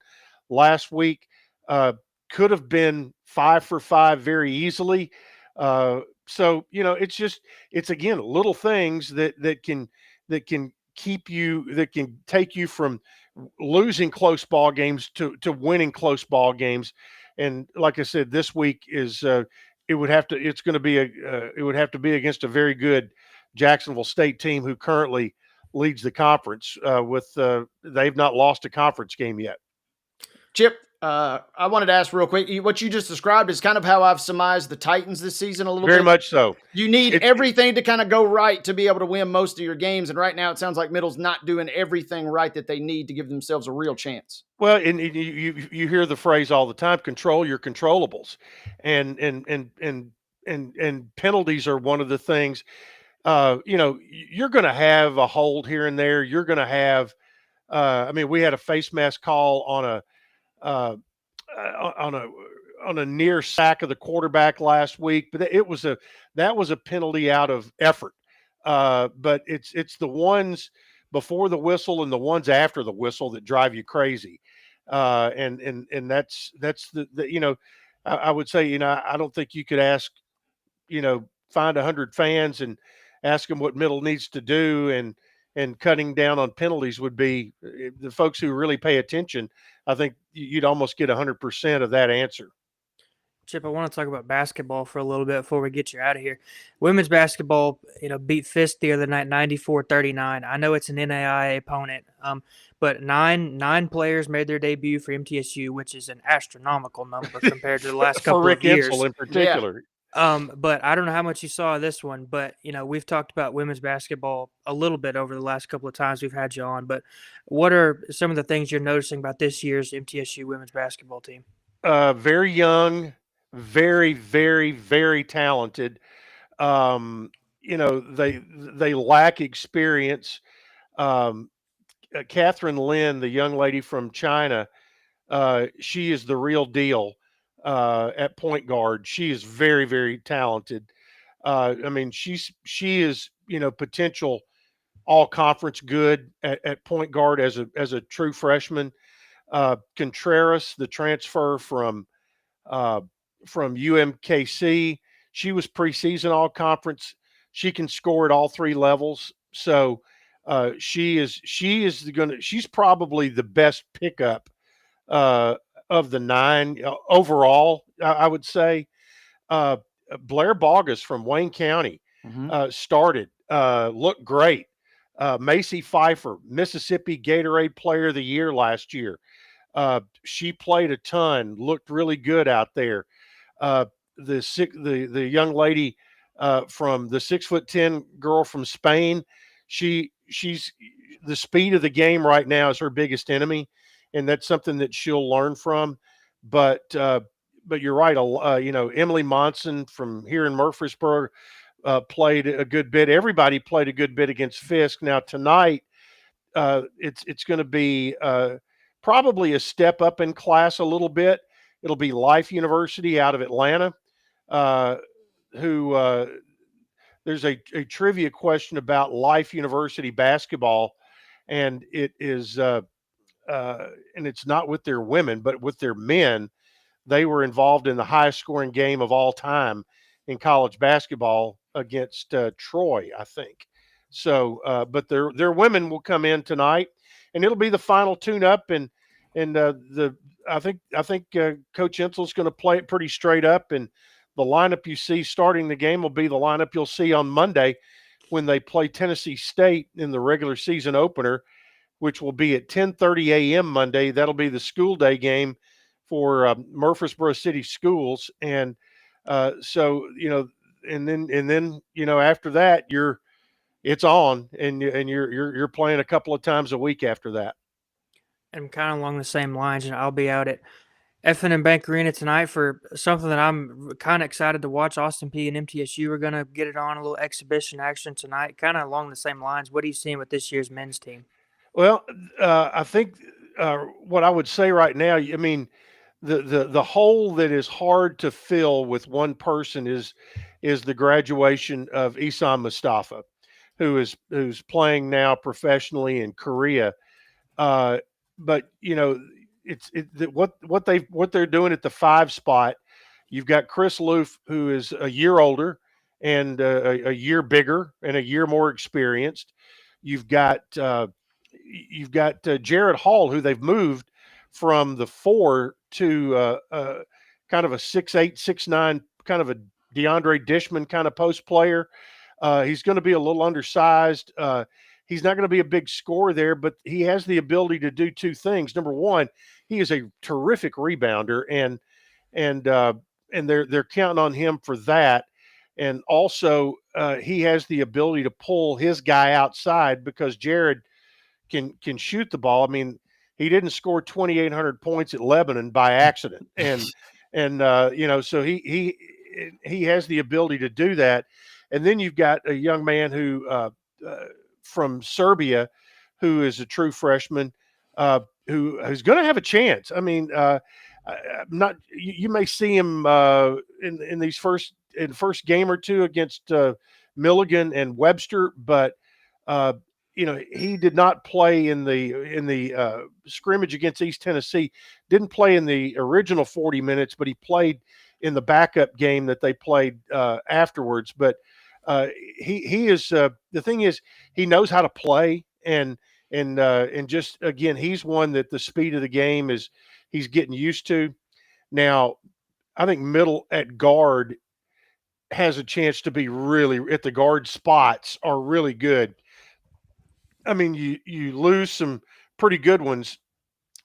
last week. Could have been 5 for 5 very easily. So it's again little things that can keep you, that can take you from losing close ball games to winning close ball games. And like I said, this week is it would have to be against a very good Jacksonville State team who currently leads the conference they've not lost a conference game yet. Chip, I wanted to ask real quick, what you just described is kind of how I've surmised the Titans this season a little bit. Very much so. You need everything to kind of go right to be able to win most of your games. And right now it sounds like Middle's not doing everything right that they need to give themselves a real chance. Well, and you hear the phrase all the time, control your controllables. And penalties are one of the things. You're going to have a hold here and there. You're going to have we had a face mask call on a near sack of the quarterback last week, but that was a penalty out of effort. But it's the ones before the whistle and the ones after the whistle that drive you crazy. And that's the I would say, I don't think you could ask, find 100 fans and ask them what Middle needs to do, and cutting down on penalties would be the folks who really pay attention. I think you'd almost get 100% of that answer. Chip, I want to talk about basketball for a little bit before we get you out of here. Women's basketball, beat Fisk the other night, 94-39. I know it's an NAIA opponent, but nine players made their debut for MTSU, which is an astronomical number compared to the last couple Rick of years. Insel in particular. Yeah. But I don't know how much you saw of this one, but we've talked about women's basketball a little bit over the last couple of times we've had you on. But what are some of the things you're noticing about this year's MTSU women's basketball team? Very young, very, very, very talented. They lack experience. Catherine Lin, the young lady from China, she is the real deal at point guard. She is very, very talented. She is potential all conference good at point guard as a true freshman. Contreras, the transfer from UMKC, she was preseason all conference. She can score at all 3 levels. So she's probably the best pickup of the 9 overall, I would say. Blair Bogus from Wayne County started, looked great. Macy Pfeiffer, Mississippi Gatorade Player of the Year last year. She played a ton, looked really good out there. The young lady from the 6'10" girl from Spain, she's the speed of the game right now is her biggest enemy, and that's something that she'll learn from. But you're right. Emily Monson from here in Murfreesboro played a good bit. Everybody played a good bit against Fisk. Now tonight, it's going to be probably a step up in class a little bit. It'll be Life University out of Atlanta, who there's a trivia question about Life University basketball, and it is and it's not with their women, but with their men. They were involved in the highest scoring game of all time in college basketball against Troy, I think. So, but their women will come in tonight, and it'll be the final tune-up. And and I think Coach Ensel's going to play it pretty straight up, and the lineup you see starting the game will be the lineup you'll see on Monday when they play Tennessee State in the regular season opener, which will be at 10:30 a.m. Monday. That'll be the school day game for Murfreesboro City Schools, and so and then after that it's on, and you're playing a couple of times a week after that. And kind of along the same lines, and I'll be out at F&M Bank Arena tonight for something that I'm kind of excited to watch. Austin P and MTSU are going to get it on, a little exhibition action tonight, kind of along the same lines. What are you seeing with this year's men's team? Well, I think what I would say right now, I mean, the hole that is hard to fill with one person is the graduation of Isam Mustafa, who's playing now professionally in Korea. But what they're doing at the 5 spot. You've got Chris Loof, who is a year older and a year bigger and a year more experienced. You've got Jared Hall, who they've moved from the 4 to kind of a 6'8", 6'9", kind of a DeAndre Dishman kind of post player. He's going to be a little undersized. He's not going to be a big scorer there, but he has the ability to do 2 things. Number one, he is a terrific rebounder, and they're counting on him for that. And also, he has the ability to pull his guy outside because Jared can shoot the ball. I mean, he didn't score 2,800 points at Lebanon by accident, and so he has the ability to do that. And then you've got a young man who from Serbia, who is a true freshman, who's going to have a chance. I mean, not you may see him in these first game or two against Milligan and Webster, but he did not play in the scrimmage against East Tennessee. Didn't play in the original 40 minutes, but he played in the backup game that they played afterwards. But he is the thing is he knows how to play, and just again, he's one that the speed of the game he's getting used to. Now, I think middle at guard has a chance to be really at the guard spots are really good. I mean, you lose some pretty good ones,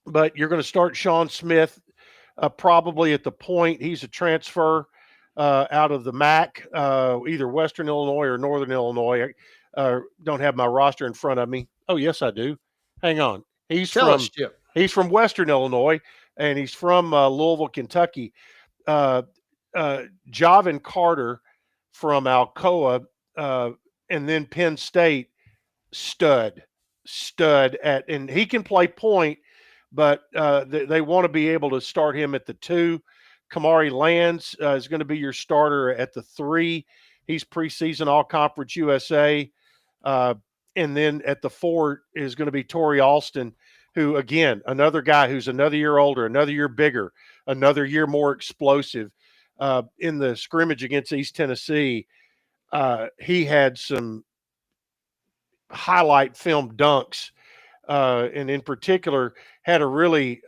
but you're going to start Sean Smith probably at the point. He's a transfer out of the MAC, either Western Illinois or Northern Illinois. I don't have my roster in front of me. Oh, yes, I do. Hang on. He's from Western Illinois, and he's from Louisville, Kentucky. Javin Carter from Alcoa, and then Penn State. Stud and he can play point, but they want to be able to start him at the 2. Kamari Lands is going to be your starter at the 3. He's preseason All-Conference USA. And then at the 4 is going to be Torrey Alston, who, again, another guy who's another year older, another year bigger, another year more explosive. In the scrimmage against East Tennessee, he had some highlight film dunks, and in particular had a really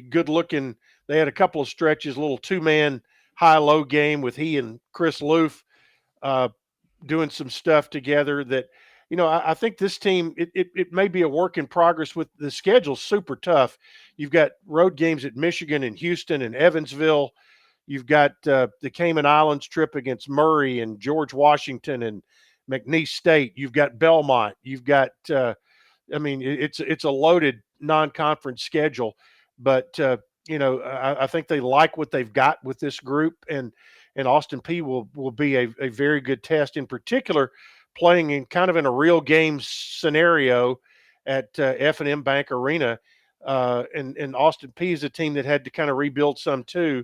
good looking. They had a couple of stretches, a little 2-man high-low game with he and Chris Loof doing some stuff together. That I think this team it may be a work in progress. With the schedule super tough. You've got road games at Michigan and Houston and Evansville. You've got the Cayman Islands trip against Murray and George Washington and McNeese State. You've got Belmont. You've got it's a loaded non-conference schedule, but I think they like what they've got with this group, and Austin P will be a very good test, in particular playing in kind of in a real game scenario at F&M Bank Arena, and Austin P is a team that had to kind of rebuild some too.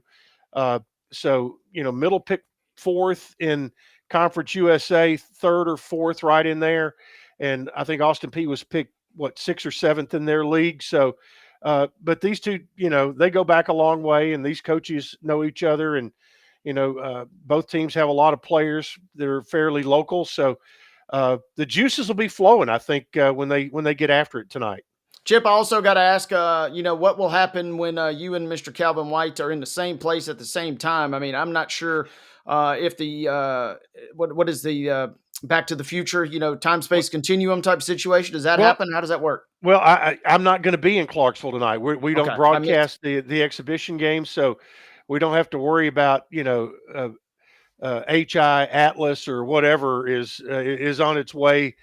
So Middle picked 4th in Conference USA, 3rd or 4th, right in there. And I think Austin P was picked, 6th or 7th in their league. So, but these two, they go back a long way, and these coaches know each other. And, both teams have a lot of players that are fairly local. So the juices will be flowing, I think, when they get after it tonight. Chip, I also got to ask, what will happen when you and Mr. Calvin White are in the same place at the same time? I mean, I'm not sure if what is the Back to the Future, time space continuum type situation. Does that Well, happen? How does that work? Well, I'm not going to be in Clarksville tonight. We don't Okay, I missed. broadcast the exhibition game, so we don't have to worry about HI Atlas or whatever is on its way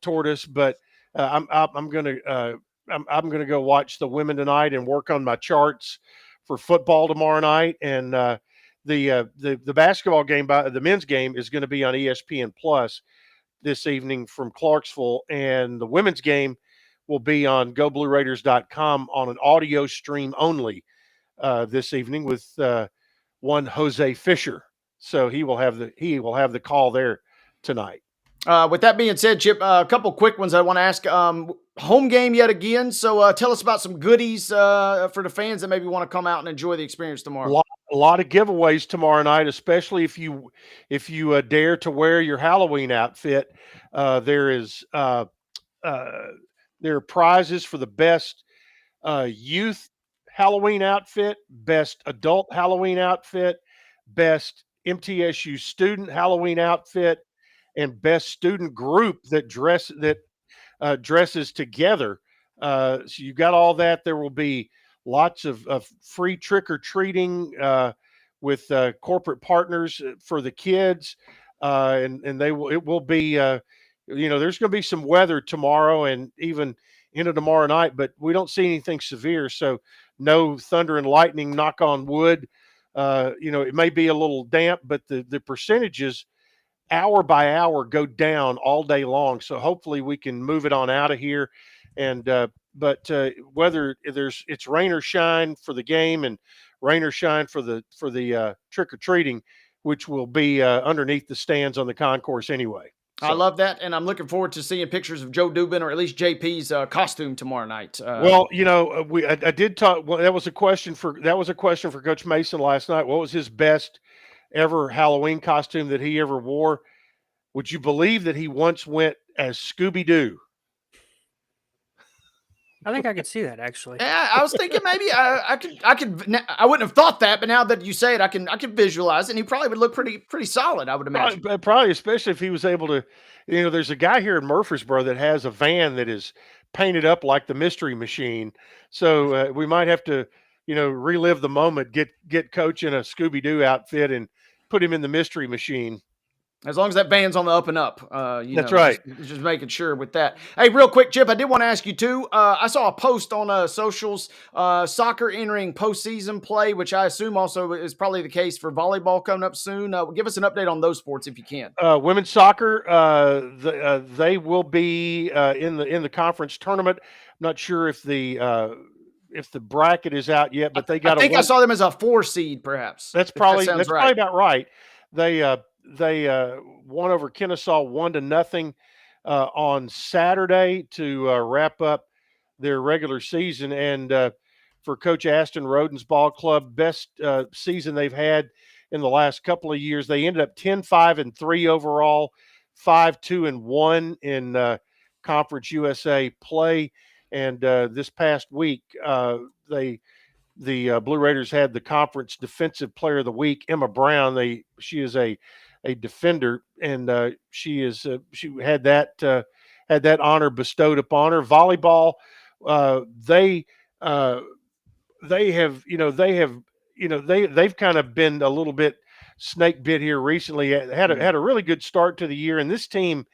toward us. But I'm going to I'm going to go watch the women tonight and work on my charts for football tomorrow night. And the basketball game, the men's game, is going to be on ESPN Plus this evening from Clarksville, and the women's game will be on GoBlueRaiders.com on an audio stream only this evening with one Jose Fisher. So he will have the call there tonight. With that being said, Chip, a couple quick ones I want to ask. Home game yet again, so tell us about some goodies for the fans that maybe want to come out and enjoy the experience tomorrow. A lot of giveaways tomorrow night, especially if you dare to wear your Halloween outfit. There are prizes for the best youth Halloween outfit, best adult Halloween outfit, best MTSU student Halloween outfit, and best student group that dresses together. So you got all that. There will be lots of free trick or treating with corporate partners for the kids, and it will be. There's going to be some weather tomorrow and even into tomorrow night, but we don't see anything severe. So no thunder and lightning, knock on wood. It may be a little damp, but the percentages hour by hour go down all day long. So hopefully we can move it on out of here. And but whether it's rain or shine for the game and rain or shine for the trick or treating, which will be underneath the stands on the concourse anyway. So. I love that, and I'm looking forward to seeing pictures of Joe Dubin or at least JP's costume tomorrow night. I did talk. Well, that was a question for Coach Mason last night. What was his best ever Halloween costume that he ever wore? Would you believe that he once went as Scooby-Doo? I think I could see that actually. Yeah, I was thinking maybe I wouldn't have thought that, but now that you say it, I can visualize it, and he probably would look pretty solid, I would imagine. Probably, especially if he was able to. There's a guy here in Murfreesboro that has a van that is painted up like the Mystery Machine. So we might have to, relive the moment, get Coach in a Scooby-Doo outfit and put him in the Mystery Machine. As long as that van's on the up and up, that's right. Just making sure with that. Hey, real quick, Chip, I did want to ask you too. I saw a post on socials, soccer entering postseason play, which I assume also is probably the case for volleyball coming up soon. Give us an update on those sports if you can. Women's soccer, they will be in the conference tournament. I'm not sure if the bracket is out yet, but they got. I think I saw them as a 4 seed, perhaps. That's probably about right. They won over Kennesaw 1-0 on Saturday to wrap up their regular season. And for Coach Aston Roden's ball club, best season they've had in the last couple of years. They ended up 10-5-3 overall, 5-2-1 in Conference USA play. And this past week, the Blue Raiders had the conference defensive player of the week, Emma Brown. She is a defender, and she had that honor bestowed upon her. Volleyball, they've kind of been a little bit snake bit here recently. Had a really good start to the year, and this team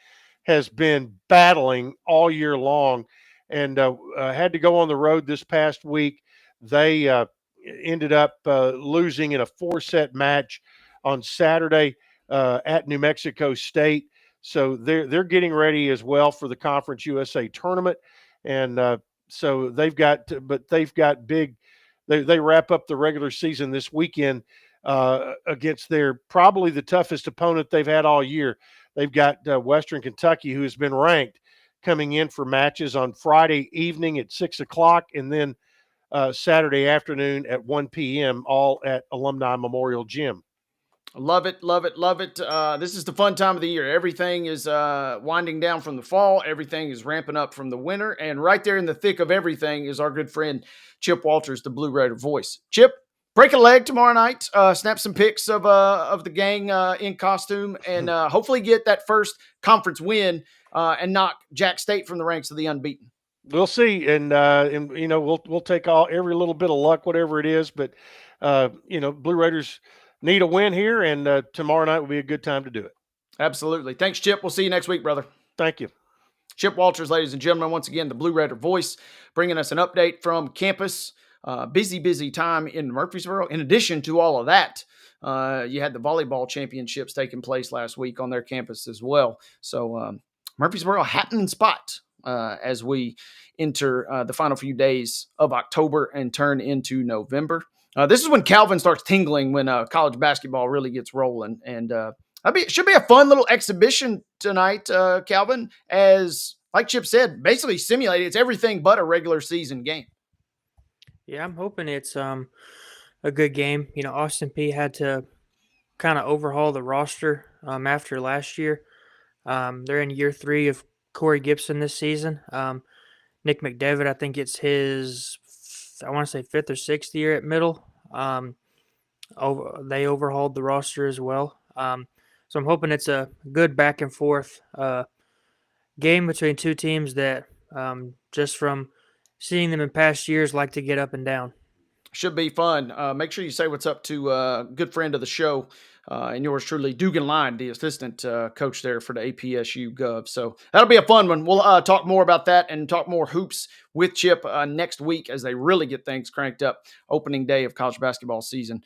has been battling all year long, and had to go on the road this past week. They ended up losing in a 4-set match on Saturday at New Mexico State. So they're getting ready as well for the Conference USA tournament. And so they've got big, they wrap up the regular season this weekend against probably the toughest opponent they've had all year. They've got Western Kentucky, who has been ranked, coming in for matches on Friday evening at 6:00 and then Saturday afternoon at 1 p.m., all at Alumni Memorial Gym. Love it, love it, love it. This is the fun time of the year. Everything is winding down from the fall. Everything is ramping up from the winter. And right there in the thick of everything is our good friend Chip Walters, the Blue Raider voice. Chip, break a leg tomorrow night. Snap some pics of the gang in costume, and hopefully get that first conference win and knock Jack State from the ranks of the unbeaten. We'll see, and we'll take every little bit of luck, whatever it is. But Blue Raiders need a win here, and tomorrow night will be a good time to do it. Absolutely. Thanks, Chip. We'll see you next week, brother. Thank you. Chip Walters, ladies and gentlemen, once again, the Blue Raider voice, bringing us an update from campus. Busy time in Murfreesboro. In addition to all of that, you had the volleyball championships taking place last week on their campus as well. So Murfreesboro, happening spot as we enter the final few days of October and turn into November. This is when Calvin starts tingling, when college basketball really gets rolling. And it should be a fun little exhibition tonight, Calvin, as, like Chip said, basically simulated. It's everything but a regular season game. Yeah, I'm hoping it's a good game. Austin P had to kind of overhaul the roster after last year. They're in year 3 of Corey Gibson this season. Nick McDevitt, I think it's his, I want to say 5th or 6th year at middle. They overhauled the roster as well. So I'm hoping it's a good back and forth game between two teams that just from seeing them in past years like to get up and down. Should be fun. Make sure you say what's up to a good friend of the show and yours truly, Dugan Line, the assistant coach there for the APSU Gov. So that'll be a fun one. We'll talk more about that and talk more hoops with Chip next week as they really get things cranked up. Opening day of college basketball season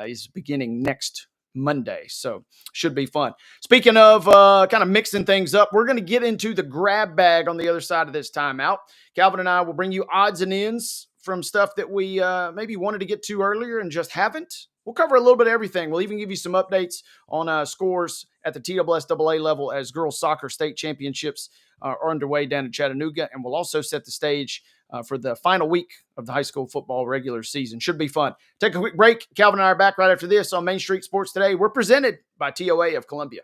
is beginning next Monday. So should be fun. Speaking of kind of mixing things up, we're going to get into the grab bag on the other side of this timeout. Calvin and I will bring you odds and ends from stuff that we maybe wanted to get to earlier and just haven't. We'll cover a little bit of everything. We'll even give you some updates on scores at the TSSAA level as girls soccer state championships are underway down in Chattanooga. And we'll also set the stage for the final week of the high school football regular season. Should be fun. Take a quick break. Calvin and I are back right after this on Main Street Sports Today. We're presented by TOA of Columbia.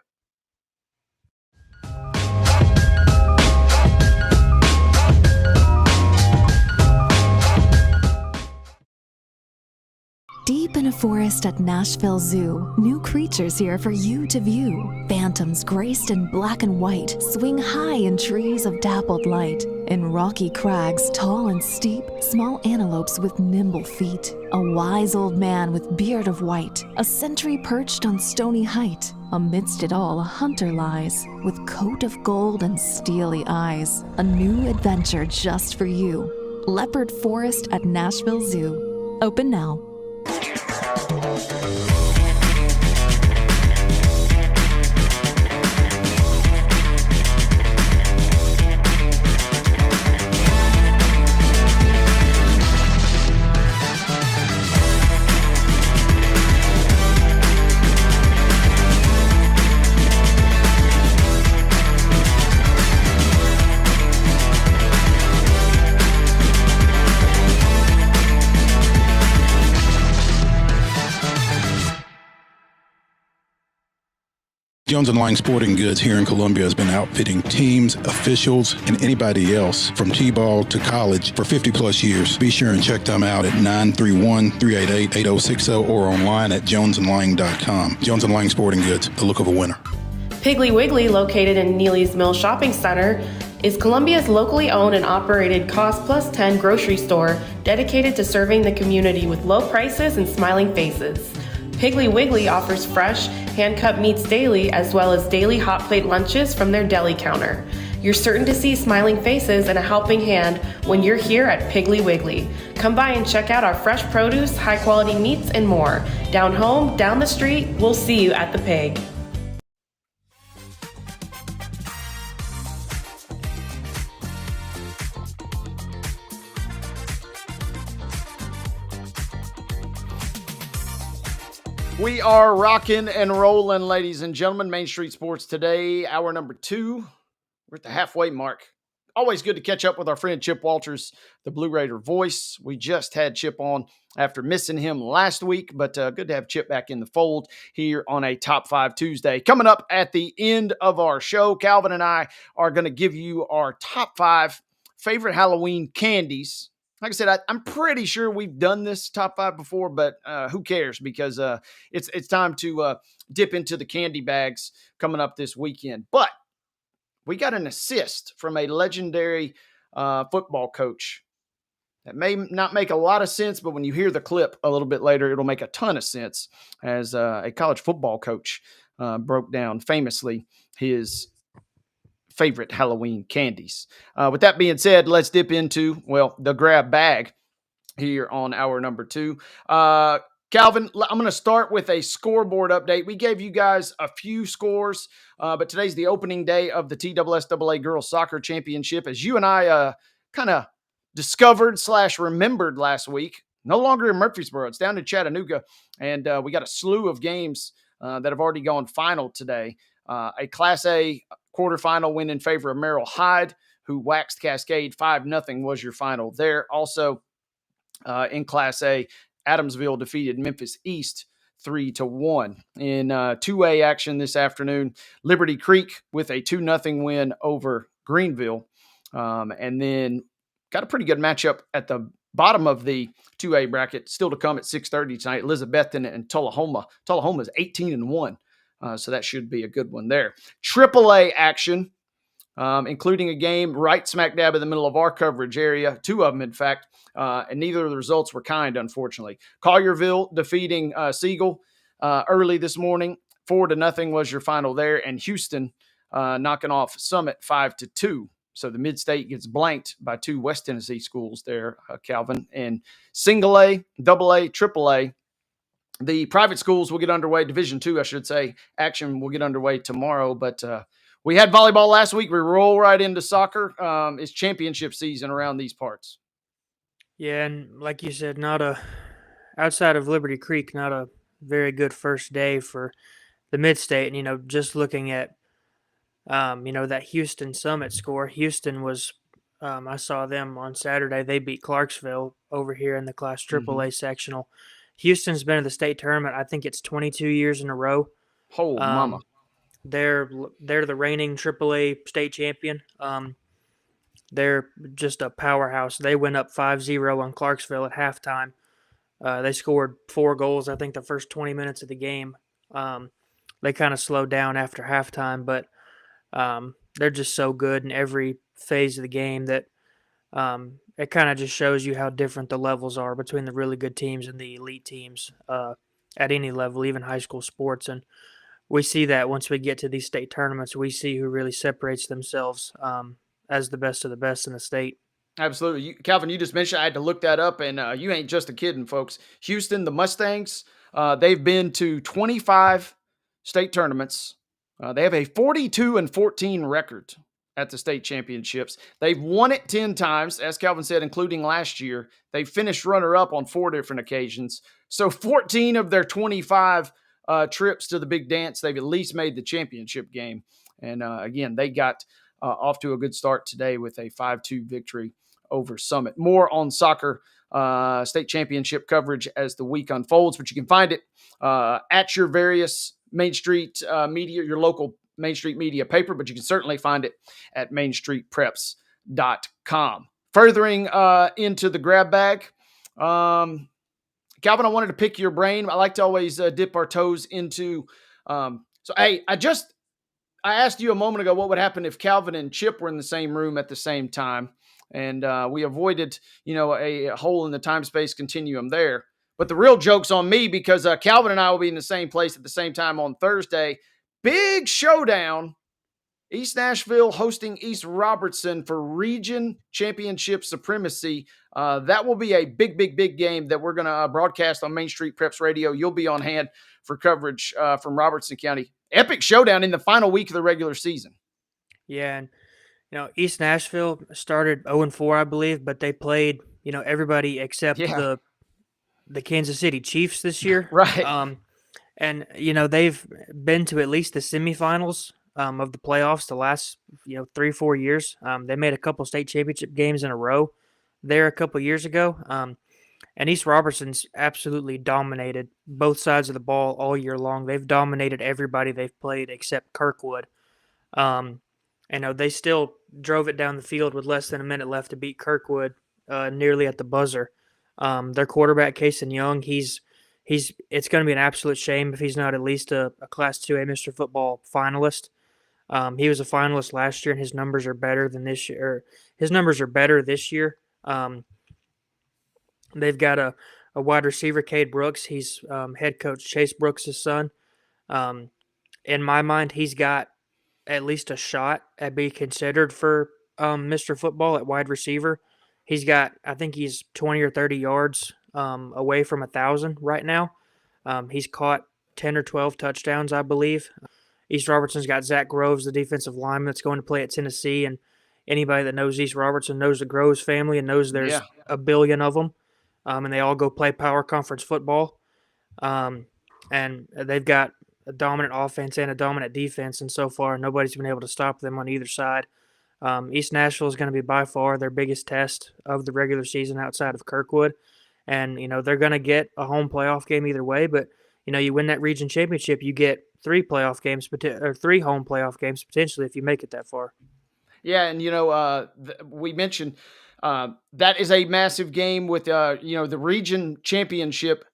Deep in a forest at Nashville Zoo, new creatures here for you to view. Phantoms graced in black and white swing high in trees of dappled light. In rocky crags, tall and steep, small antelopes with nimble feet. A wise old man with beard of white, a sentry perched on stony height. Amidst it all, a hunter lies, with coat of gold and steely eyes. A new adventure just for you. Leopard Forest at Nashville Zoo. Open now. Jones & Lang Sporting Goods here in Columbia has been outfitting teams, officials, and anybody else from T-ball to college for 50-plus years. Be sure and check them out at 931-388-8060 or online at jonesandlang.com. Jones & Lang Sporting Goods, the look of a winner. Piggly Wiggly, located in Neely's Mill Shopping Center, is Columbia's locally owned and operated Cost Plus 10 grocery store dedicated to serving the community with low prices and smiling faces. Piggly Wiggly offers fresh, hand-cut meats daily, as well as daily hot plate lunches from their deli counter. You're certain to see smiling faces and a helping hand when you're here at Piggly Wiggly. Come by and check out our fresh produce, high-quality meats, and more. Down home, down the street, we'll see you at the Pig. We are rocking and rolling, ladies and gentlemen. Main Street Sports Today, hour number 2. We're at the halfway mark always good to catch up with our friend Chip Walters, the Blue Raider voice. We just had Chip on after missing him last week, but good to have Chip back in the fold here on a Top 5 Tuesday. Coming up at the end of our show, Calvin and I are going to give you our top 5 favorite Halloween candies. Like I said, I'm pretty sure we've done this top 5 before, but who cares? Because it's time to dip into the candy bags coming up this weekend. But we got an assist from a legendary football coach that may not make a lot of sense, but when you hear the clip a little bit later, it'll make a ton of sense as a college football coach broke down famously his favorite Halloween candies. With that being said, let's dip into, the grab bag here on hour number 2. Calvin, I'm going to start with a scoreboard update. We gave you guys a few scores, but today's the opening day of the TSSAA Girls Soccer Championship. As you and I kind of discovered / remembered last week, no longer in Murfreesboro. It's down in Chattanooga, and we got a slew of games that have already gone final today. A Class A quarterfinal win in favor of Merrill Hyde, who waxed Cascade 5-0 was your final there. Also, in Class A, Adamsville defeated Memphis East 3-1. In 2A action this afternoon, Liberty Creek with a 2-0 win over Greenville. And then got a pretty good matchup at the bottom of the 2A bracket, still to come at 6:30 tonight. Elizabethton and Tullahoma. Tullahoma is 18-1, so that should be a good one there. AAA action, including a game right smack dab in the middle of our coverage area, 2 of them, in fact, and neither of the results were kind, unfortunately. Collierville defeating Siegel early this morning, 4-0 was your final there, and Houston knocking off Summit 5-2. So the Mid-State gets blanked by 2 West Tennessee schools there, Calvin. And single A, double A, triple A, the private schools will get underway. Division II, I should say, action will get underway tomorrow. But we had volleyball last week. We roll right into soccer. It's championship season around these parts. Yeah, and like you said, outside of Liberty Creek, not a very good first day for the Mid-State. And, just looking at, that Houston Summit score, Houston was, I saw them on Saturday. They beat Clarksville over here in the Class AAA sectional. Houston's been in the state tournament, I think it's 22 years in a row. Oh, mama. They're the reigning AAA state champion. They're just a powerhouse. They went up 5-0 on Clarksville at halftime. They scored 4 goals, I think, the first 20 minutes of the game. They kind of slowed down after halftime, but they're just so good in every phase of the game that it kind of just shows you how different the levels are between the really good teams and the elite teams at any level, even high school sports. And we see that once we get to these state tournaments, we see who really separates themselves as the best of the best in the state. Absolutely. Calvin, you just mentioned, I had to look that up, and you ain't just a kidding, folks. Houston, the Mustangs, they've been to 25 state tournaments. They have a 42-14 record at the state championships. They've won it 10 times, as Calvin said, including last year. They finished runner-up on 4 different occasions. So 14 of their 25 trips to the big dance, they've at least made the championship game. And again, they got off to a good start today with a 5-2 victory over Summit. More on soccer state championship coverage as the week unfolds, but you can find it at your various Main Street media, your local Main Street media paper, but you can certainly find it at mainstreetpreps.com. Furthering into the grab bag, Calvin, I wanted to pick your brain. I like to always dip our toes into. I asked you a moment ago what would happen if Calvin and Chip were in the same room at the same time, and we avoided, a hole in the time-space continuum there. But the real joke's on me because Calvin and I will be in the same place at the same time on Thursday. Big showdown. East Nashville hosting East Robertson for region championship supremacy. That will be a big, big, big game that we're going to broadcast on Main Street Preps Radio. You'll be on hand for coverage from Robertson County. Epic showdown in the final week of the regular season. Yeah, and East Nashville started 0-4, I believe, but they played everybody except the Kansas City Chiefs this year. Right. And they've been to at least the semifinals of the playoffs the last 3-4 years. They made a couple state championship games in a row there a couple years ago. And East Robertson's absolutely dominated both sides of the ball all year long. They've dominated everybody they've played except Kirkwood. They still drove it down the field with less than a minute left to beat Kirkwood nearly at the buzzer. Their quarterback, Kason Young, it's going to be an absolute shame if he's not at least a Class 2A Mr. Football finalist. He was a finalist last year, and his numbers are better than this year. His numbers are better this year. They've got a wide receiver, Cade Brooks. He's head coach Chase Brooks' son. In my mind, he's got at least a shot at being considered for Mr. Football at wide receiver. I think he's 20 or 30 yards away from 1,000 right now. He's caught 10 or 12 touchdowns, I believe. East Robertson's got Zach Groves, the defensive lineman that's going to play at Tennessee, and anybody that knows East Robertson knows the Groves family and knows there's a billion of them. And they all go play power conference football. And they've got a dominant offense and a dominant defense, and so far nobody's been able to stop them on either side. East Nashville is going to be by far their biggest test of the regular season outside of Kirkwood. And, they're going to get a home playoff game either way, but, you win that region championship, you get 3 home playoff games potentially if you make it that far. Yeah, and we mentioned that is a massive game with the region championship.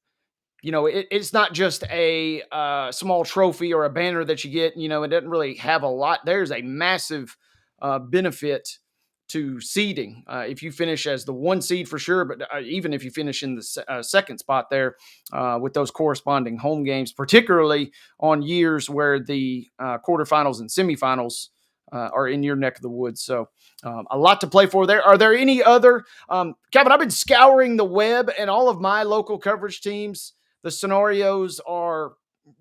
It's not just a small trophy or a banner that you get. It doesn't really have a lot. There's a massive benefit to seeding if you finish as the 1 seed for sure, but even if you finish in the second spot there with those corresponding home games, particularly on years where the quarterfinals and semifinals are in your neck of the woods. So a lot to play for there. Are there any other, Kevin, I've been scouring the web and all of my local coverage teams. The scenarios are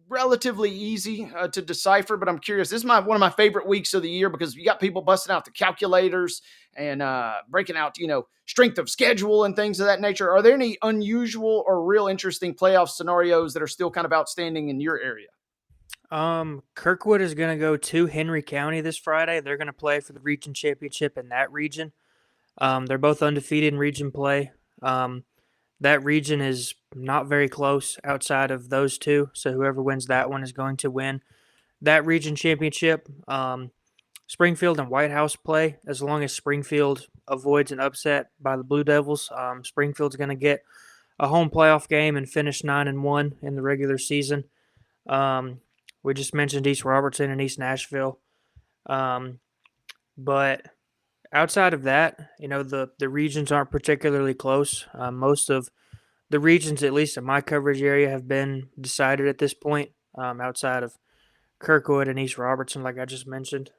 relatively easy to decipher, but I'm curious. This is one of my favorite weeks of the year because you got people busting out the calculators and breaking out, strength of schedule and things of that nature. Are there any unusual or real interesting playoff scenarios that are still kind of outstanding in your area? Kirkwood is going to go to Henry County this Friday. They're going to play for the region championship in that region. They're both undefeated in region play. That region is not very close outside of those two, so whoever wins that one is going to win that region championship. Springfield and White House play. As long as Springfield avoids an upset by the Blue Devils, Springfield's going to get a home playoff game and finish 9-1 in the regular season. We just mentioned East Robertson and East Nashville. But outside of that, the regions aren't particularly close. Most of the regions, at least in my coverage area, have been decided at this point, outside of Kirkwood and East Robertson, like I just mentioned.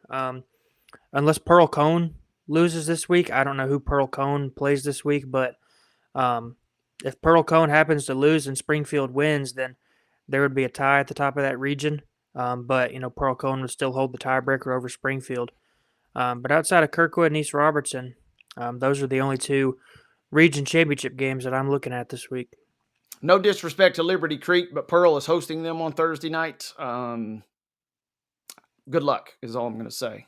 Unless Pearl Cone loses this week. I don't know who Pearl Cone plays this week, but if Pearl Cone happens to lose and Springfield wins, then there would be a tie at the top of that region. But Pearl Cone would still hold the tiebreaker over Springfield. But outside of Kirkwood and East Robertson, those are the only 2 region championship games that I'm looking at this week. No disrespect to Liberty Creek, but Pearl is hosting them on Thursday night. Good luck is all I'm going to say.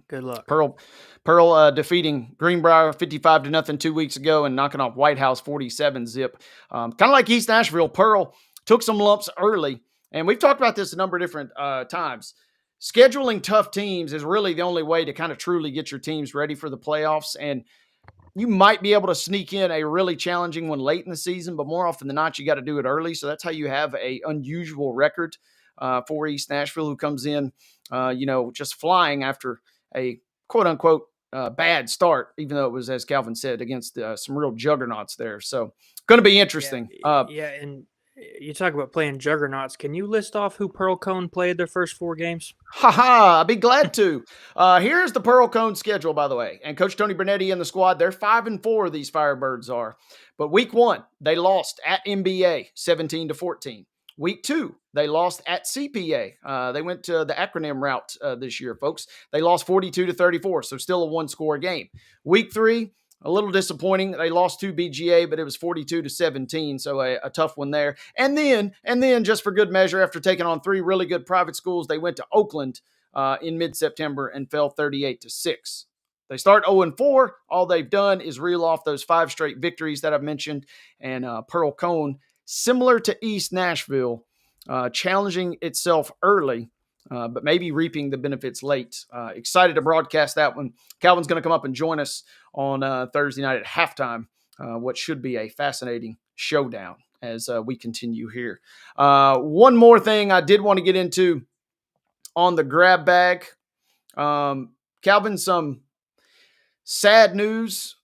Good luck. Pearl defeating Greenbrier 55-0 2 weeks ago and knocking off White House 47-zip. Kind of like East Nashville, Pearl took some lumps early. And we've talked about this a number of different times. Scheduling tough teams is really the only way to kind of truly get your teams ready for the playoffs. And you might be able to sneak in a really challenging one late in the season, but more often than not, you got to do it early. So that's how you have a unusual record for East Nashville, who comes in, just flying after a quote unquote bad start, even though it was, as Calvin said, against some real juggernauts there. So going to be interesting. And you talk about playing juggernauts. Can you list off who Pearl Cone played their first 4 games? I'd be glad to. Here's the Pearl Cone schedule, by the way. And Coach Tony Bernetti and the squad, they're 5-4, these Firebirds are. But week 1, they lost at MBA 17-14. Week 2, they lost at CPA. They went to the acronym route this year, folks. They lost 42-34, so still a 1-score game. Week 3, a little disappointing. They lost to BGA, but it was 42-17, so a tough one there. And then, just for good measure, after taking on 3 really good private schools, they went to Oakland in mid-September and fell 38-6. They start 0-4. All they've done is reel off those 5 straight victories that I've mentioned. And Pearl Cone, similar to East Nashville, challenging itself early, but maybe reaping the benefits late. Excited to broadcast that one. Calvin's going to come up and join us on Thursday night at halftime, what should be a fascinating showdown as we continue here. One more thing I did want to get into on the grab bag. Calvin, some sad news.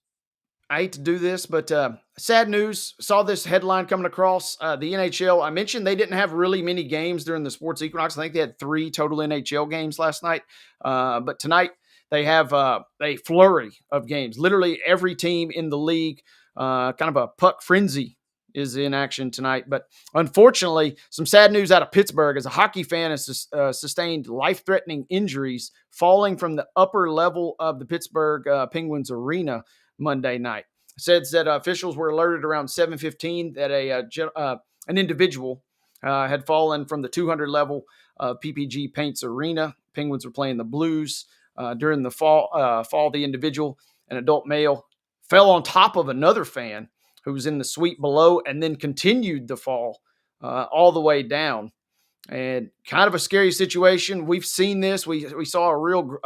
I hate to do this, but sad news. Saw this headline coming across the NHL. I mentioned they didn't have really many games during the sports equinox. I think they had 3 total NHL games last night. But tonight they have a flurry of games. Literally every team in the league, kind of a puck frenzy, is in action tonight. But unfortunately, some sad news out of Pittsburgh as a hockey fan has sustained life-threatening injuries falling from the upper level of the Pittsburgh Penguins arena Monday night. It says that officials were alerted around 7:15 that an individual had fallen from the 200 level of PPG Paints Arena. Penguins were playing the Blues during the fall. The individual, an adult male, fell on top of another fan who was in the suite below and then continued the fall all the way down. And kind of a scary situation. We've seen this. We saw a real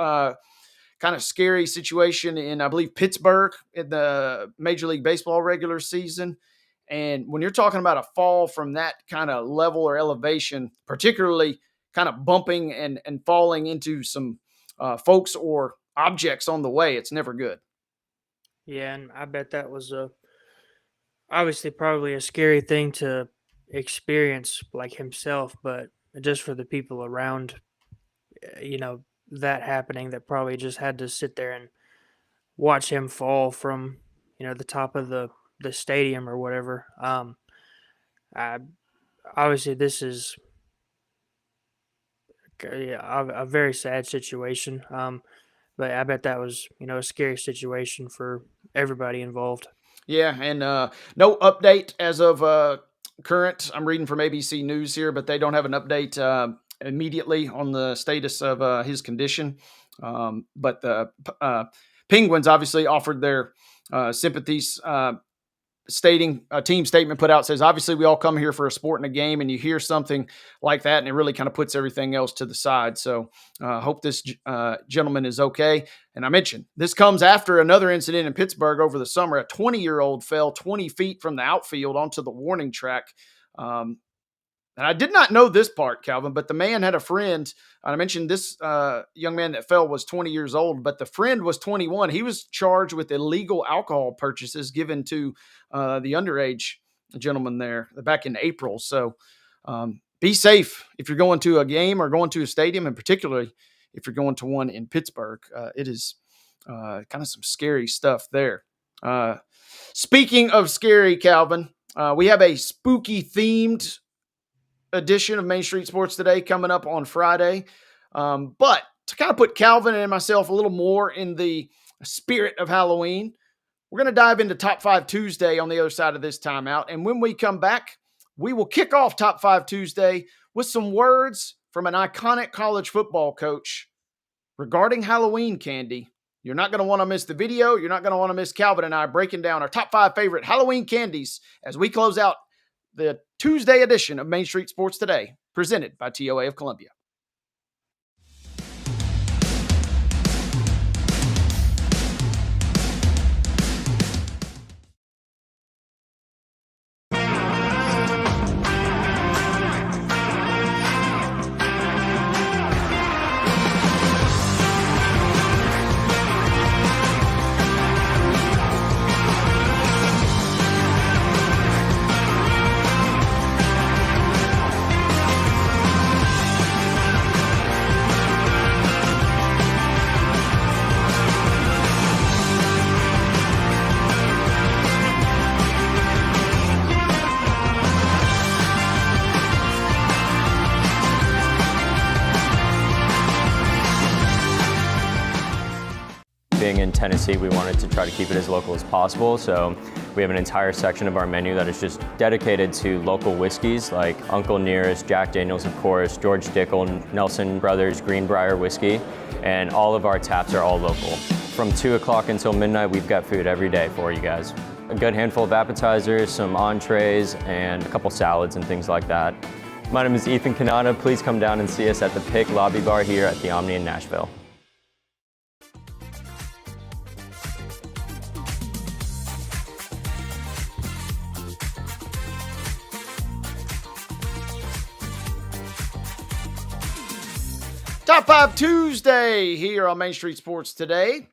kind of scary situation in, I believe, Pittsburgh in the Major League Baseball regular season. And when you're talking about a fall from that kind of level or elevation, particularly kind of bumping and falling into some folks or objects on the way, it's never good. Yeah, and I bet that was obviously probably a scary thing to experience, like himself, but just for the people around, that happening, that probably just had to sit there and watch him fall from, the top of the stadium or whatever. Obviously this is a very sad situation. But I bet that was, a scary situation for everybody involved. Yeah, and no update as of current. I'm reading from ABC News here, but they don't have an update immediately on the status of his condition. But the Penguins obviously offered their sympathies, stating a team statement put out says, obviously we all come here for a sport and a game, and you hear something like that and it really kind of puts everything else to the side. So hope this gentleman is okay. And I mentioned this comes after another incident in Pittsburgh over the summer. A 20-year-old fell 20 feet from the outfield onto the warning track. And I did not know this part, Calvin, but the man had a friend. I mentioned this young man that fell was 20 years old, but the friend was 21. He was charged with illegal alcohol purchases given to the underage gentleman there back in April. So be safe if you're going to a game or going to a stadium, and particularly if you're going to one in Pittsburgh. It is kind of some scary stuff there. Speaking of scary, Calvin, we have a spooky themed edition of Main Street Sports Today coming up on Friday. But to kind of put Calvin and myself a little more in the spirit of Halloween, we're going to dive into Top 5 Tuesday on the other side of this timeout. And when we come back, we will kick off Top 5 Tuesday with some words from an iconic college football coach regarding Halloween candy. You're not going to want to miss the video. You're not going to want to miss Calvin and I breaking down our top 5 favorite Halloween candies as we close out the Tuesday edition of Main Street Sports Today, presented by TOA of Columbia. in Tennessee, we wanted to try to keep it as local as possible. So we have an entire section of our menu that is just dedicated to local whiskeys like Uncle Nearest, Jack Daniels, of course, George Dickel, Nelson Brothers, Greenbrier whiskey, and all of our taps are all local. From 2 o'clock until midnight, we've got food every day for you guys. A good handful of appetizers, some entrees, and a couple salads and things like that. My name is Ethan Kanata. Please come down and see us at the Pick Lobby Bar here at the Omni in Nashville. Top 5 Tuesday here on Main Street Sports Today.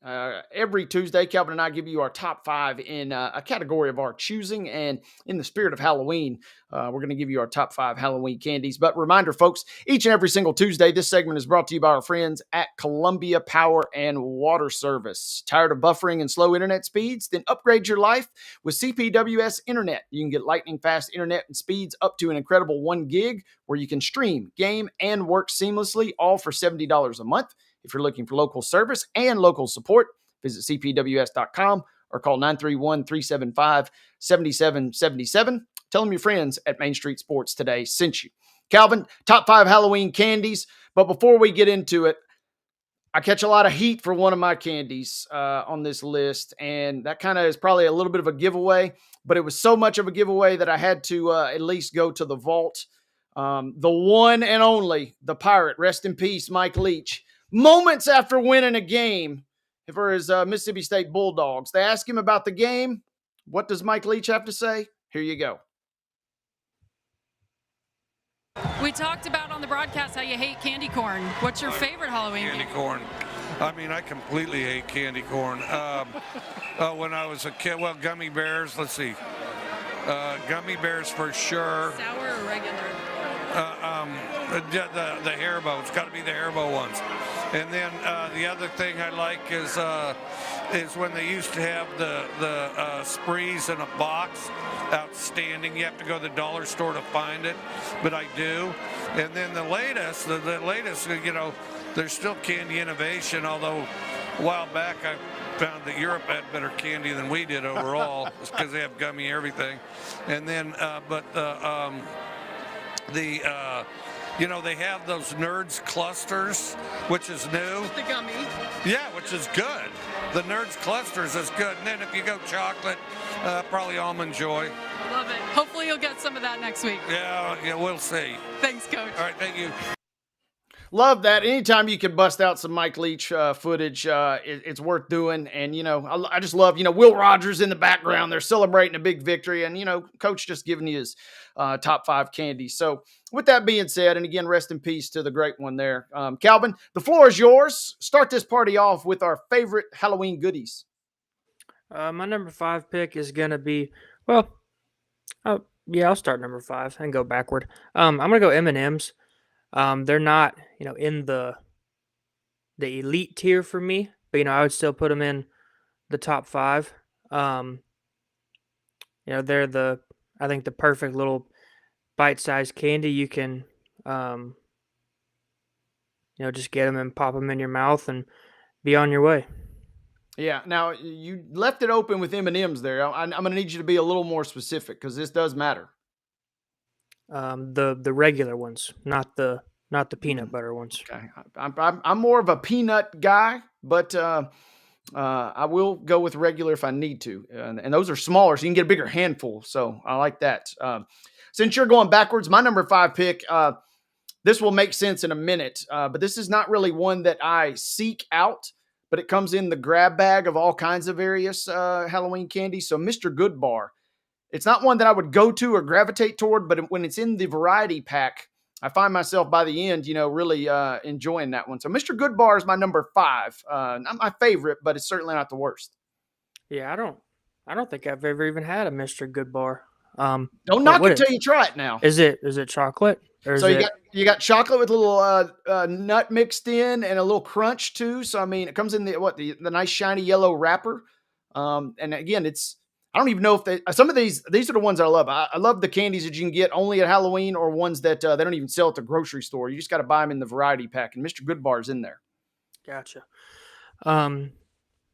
Every Tuesday, Calvin and I give you our top 5 in a category of our choosing. And in the spirit of Halloween, we're going to give you our top 5 Halloween candies. But reminder, folks, each and every single Tuesday, this segment is brought to you by our friends at Columbia Power and Water Service. Tired of buffering and slow internet speeds? Then upgrade your life with CPWS Internet. You can get lightning fast internet and speeds up to an incredible 1 gig where you can stream, game, and work seamlessly, all for $70 a month. If you're looking for local service and local support, visit cpws.com or call 931-375-7777. Tell them your friends at Main Street Sports Today sent you. Calvin, top 5 Halloween candies. But before we get into it, I catch a lot of heat for one of my candies on this list, and that kind of is probably a little bit of a giveaway, but it was so much of a giveaway that I had to at least go to the vault. The one and only, the Pirate, rest in peace, Mike Leach. Moments after winning a game for his Mississippi State Bulldogs, they ask him about the game. What does Mike Leach have to say? Here you go. We talked about on the broadcast how you hate candy corn. What's your favorite Halloween candy candy? corn? I mean, I completely hate candy corn. When I was a kid, well, gummy bears, let's see. Gummy bears for sure. Sour or regular? The Haribo. It's got to be the Haribo ones. And then the other thing I like is when they used to have the sprees in a box. Outstanding. You have to go to the dollar store to find it, but I do. And then the latest, you know, there's still candy innovation, although a while back I found that Europe had better candy than we did overall because they have gummy everything. And then, you know, they have those Nerds clusters, which is new. The gummy. Yeah, which is good. The Nerds clusters is good. And then if you go chocolate, probably Almond Joy. Love it. Hopefully you'll get some of that next week. Yeah, we'll see. Thanks, Coach. All right, thank you. Love that. Anytime you can bust out some Mike Leach footage, it's worth doing. And, you know, I just love, you know, Will Rogers in the background. They're celebrating a big victory. And, you know, Coach just giving you his top 5 candies. So with that being said, and again, rest in peace to the great one there. Calvin, the floor is yours. Start this party off with our favorite Halloween goodies. My number 5 pick is going to be, well, yeah, I'll start number 5 and go backward. I'm going to go M&M's. They're not, you know, in the elite tier for me, but, you know, I would still put them in the top 5. You know, they're I think the perfect little bite-sized candy. You can, you know, just get them and pop them in your mouth and be on your way. Yeah. Now you left it open with M&Ms there. I'm going to need you to be a little more specific because this does matter. The regular ones, not the peanut butter ones. Okay. I'm more of a peanut guy, but I will go with regular if I need to. And those are smaller, so you can get a bigger handful. So I like that. Since you're going backwards, my number 5 pick, this will make sense in a minute, but this is not really one that I seek out, but it comes in the grab bag of all kinds of various Halloween candies. So Mr. Goodbar. It's not one that I would go to or gravitate toward, but when it's in the variety pack, I find myself by the end, you know, really enjoying that one. So Mr. Goodbar is my number 5. Not my favorite, but it's certainly not the worst. Yeah, I don't think I've ever even had a Mr. Goodbar. Don't knock it till you try it now. Is it chocolate? Or So is you got chocolate with a little nut mixed in and a little crunch too. So I mean, it comes in the nice shiny yellow wrapper. And again, I don't even know if some of these are the ones I love. I love the candies that you can get only at Halloween or ones that they don't even sell at the grocery store. You just got to buy them in the variety pack, and Mr. Goodbar is in there. Gotcha.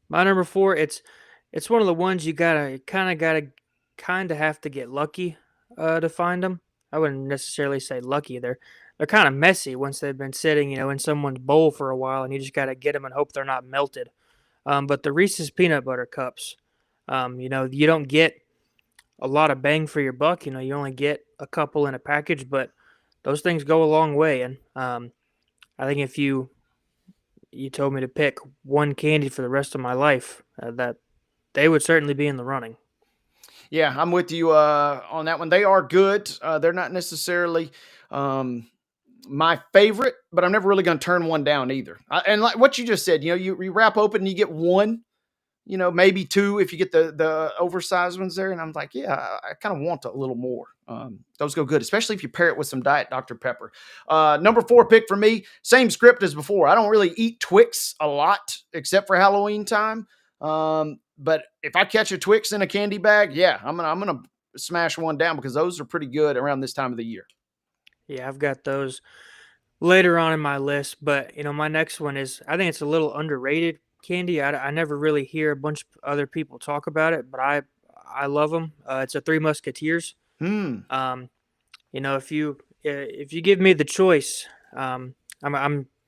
My number 4, it's one of the ones you kind of have to get lucky to find them. I wouldn't necessarily say lucky. They're kind of messy once they've been sitting, in someone's bowl for a while, and you just got to get them and hope they're not melted. But the Reese's peanut butter cups, you don't get a lot of bang for your buck. You only get a couple in a package, but those things go a long way. And I think if you told me to pick one candy for the rest of my life, that they would certainly be in the running. Yeah, I'm with you on that one. They are good. They're not necessarily my favorite, but I'm never really going to turn one down either. And like what you just said, you wrap open and you get one, maybe two if you get the oversized ones there. And I'm like, yeah, I kind of want a little more. Those go good, especially if you pair it with some Diet Dr. Pepper. Number 4 pick for me, same script as before. I don't really eat Twix a lot except for Halloween time. But if I catch a Twix in a candy bag, yeah, I'm gonna smash one down because those are pretty good around this time of the year. Yeah, I've got those later on in my list, but my next one is, I think it's a little underrated candy. I never really hear a bunch of other people talk about it, but I love them. It's a Three Musketeers. If you give me the choice, I'm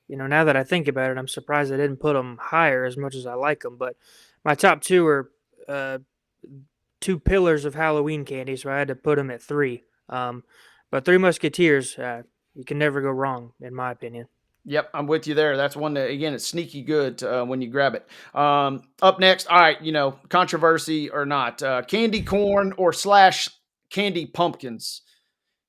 now that I think about it, I'm surprised I didn't put them higher as much as I like them. But my top 2 are 2 pillars of Halloween candy, so I had to put them at 3. But Three Musketeers, you can never go wrong, in my opinion. Yep, I'm with you there. That's one that, again, it's sneaky good when you grab it. Up next, all right, controversy or not, candy corn or / candy pumpkins.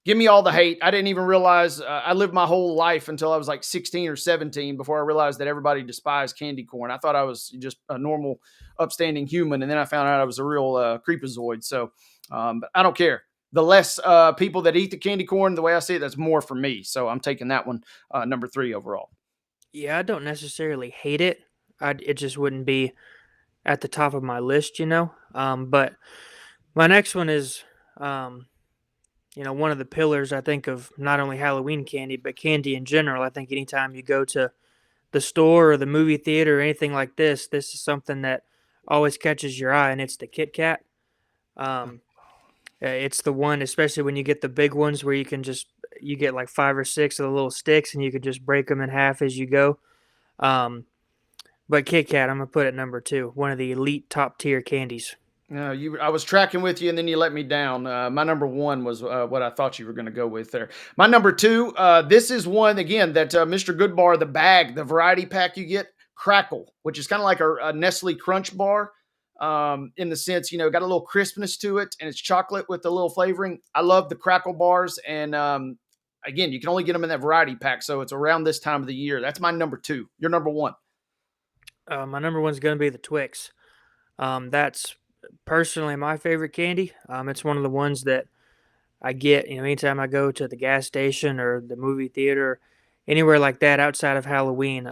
Give me all the hate. I didn't even realize I lived my whole life until I was like 16 or 17 before I realized that everybody despised candy corn. I thought I was just a normal, upstanding human, and then I found out I was a real creepazoid. So, but I don't care. The less people that eat the candy corn, the way I see it, that's more for me. So I'm taking that one number 3 overall. Yeah, I don't necessarily hate it. It just wouldn't be at the top of my list, But my next one is, one of the pillars, I think, of not only Halloween candy, but candy in general. I think anytime you go to the store or the movie theater or anything like this is something that always catches your eye, and it's the Kit Kat. It's the one, especially when you get the big ones where you get like 5 or 6 of the little sticks and you can just break them in half as you go. But Kit Kat, I'm going to put it number 2, one of the elite top tier candies. I was tracking with you and then you let me down. My number 1 was what I thought you were going to go with there. My number 2, this is one, again, that Mr. Goodbar, the variety pack you get, Crackle, which is kind of like a Nestle Crunch bar. In the sense, got a little crispness to it, and it's chocolate with a little flavoring. I love the Crackle bars, and again, you can only get them in that variety pack, so it's around this time of the year. That's my number 2. Your number 1. My number 1 is going to be the Twix. That's personally my favorite candy. It's one of the ones that I get, anytime I go to the gas station or the movie theater, anywhere like that outside of Halloween.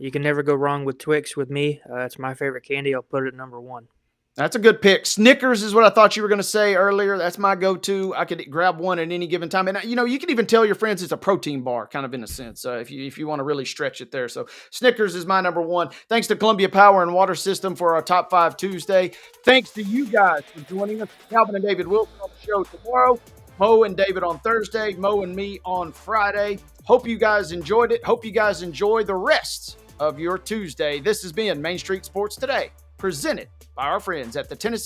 You can never go wrong with Twix with me. It's my favorite candy. I'll put it at number 1. That's a good pick. Snickers is what I thought you were going to say earlier. That's my go-to. I could grab one at any given time. And, you can even tell your friends it's a protein bar, kind of in a sense, if you want to really stretch it there. So Snickers is my number 1. Thanks to Columbia Power and Water System for our Top 5 Tuesday. Thanks to you guys for joining us. Calvin and David Wilson on the show tomorrow. Mo and David on Thursday. Mo and me on Friday. Hope you guys enjoyed it. Hope you guys enjoy the rest of your Tuesday. This has been Main Street Sports Today, presented by our friends at the Tennessee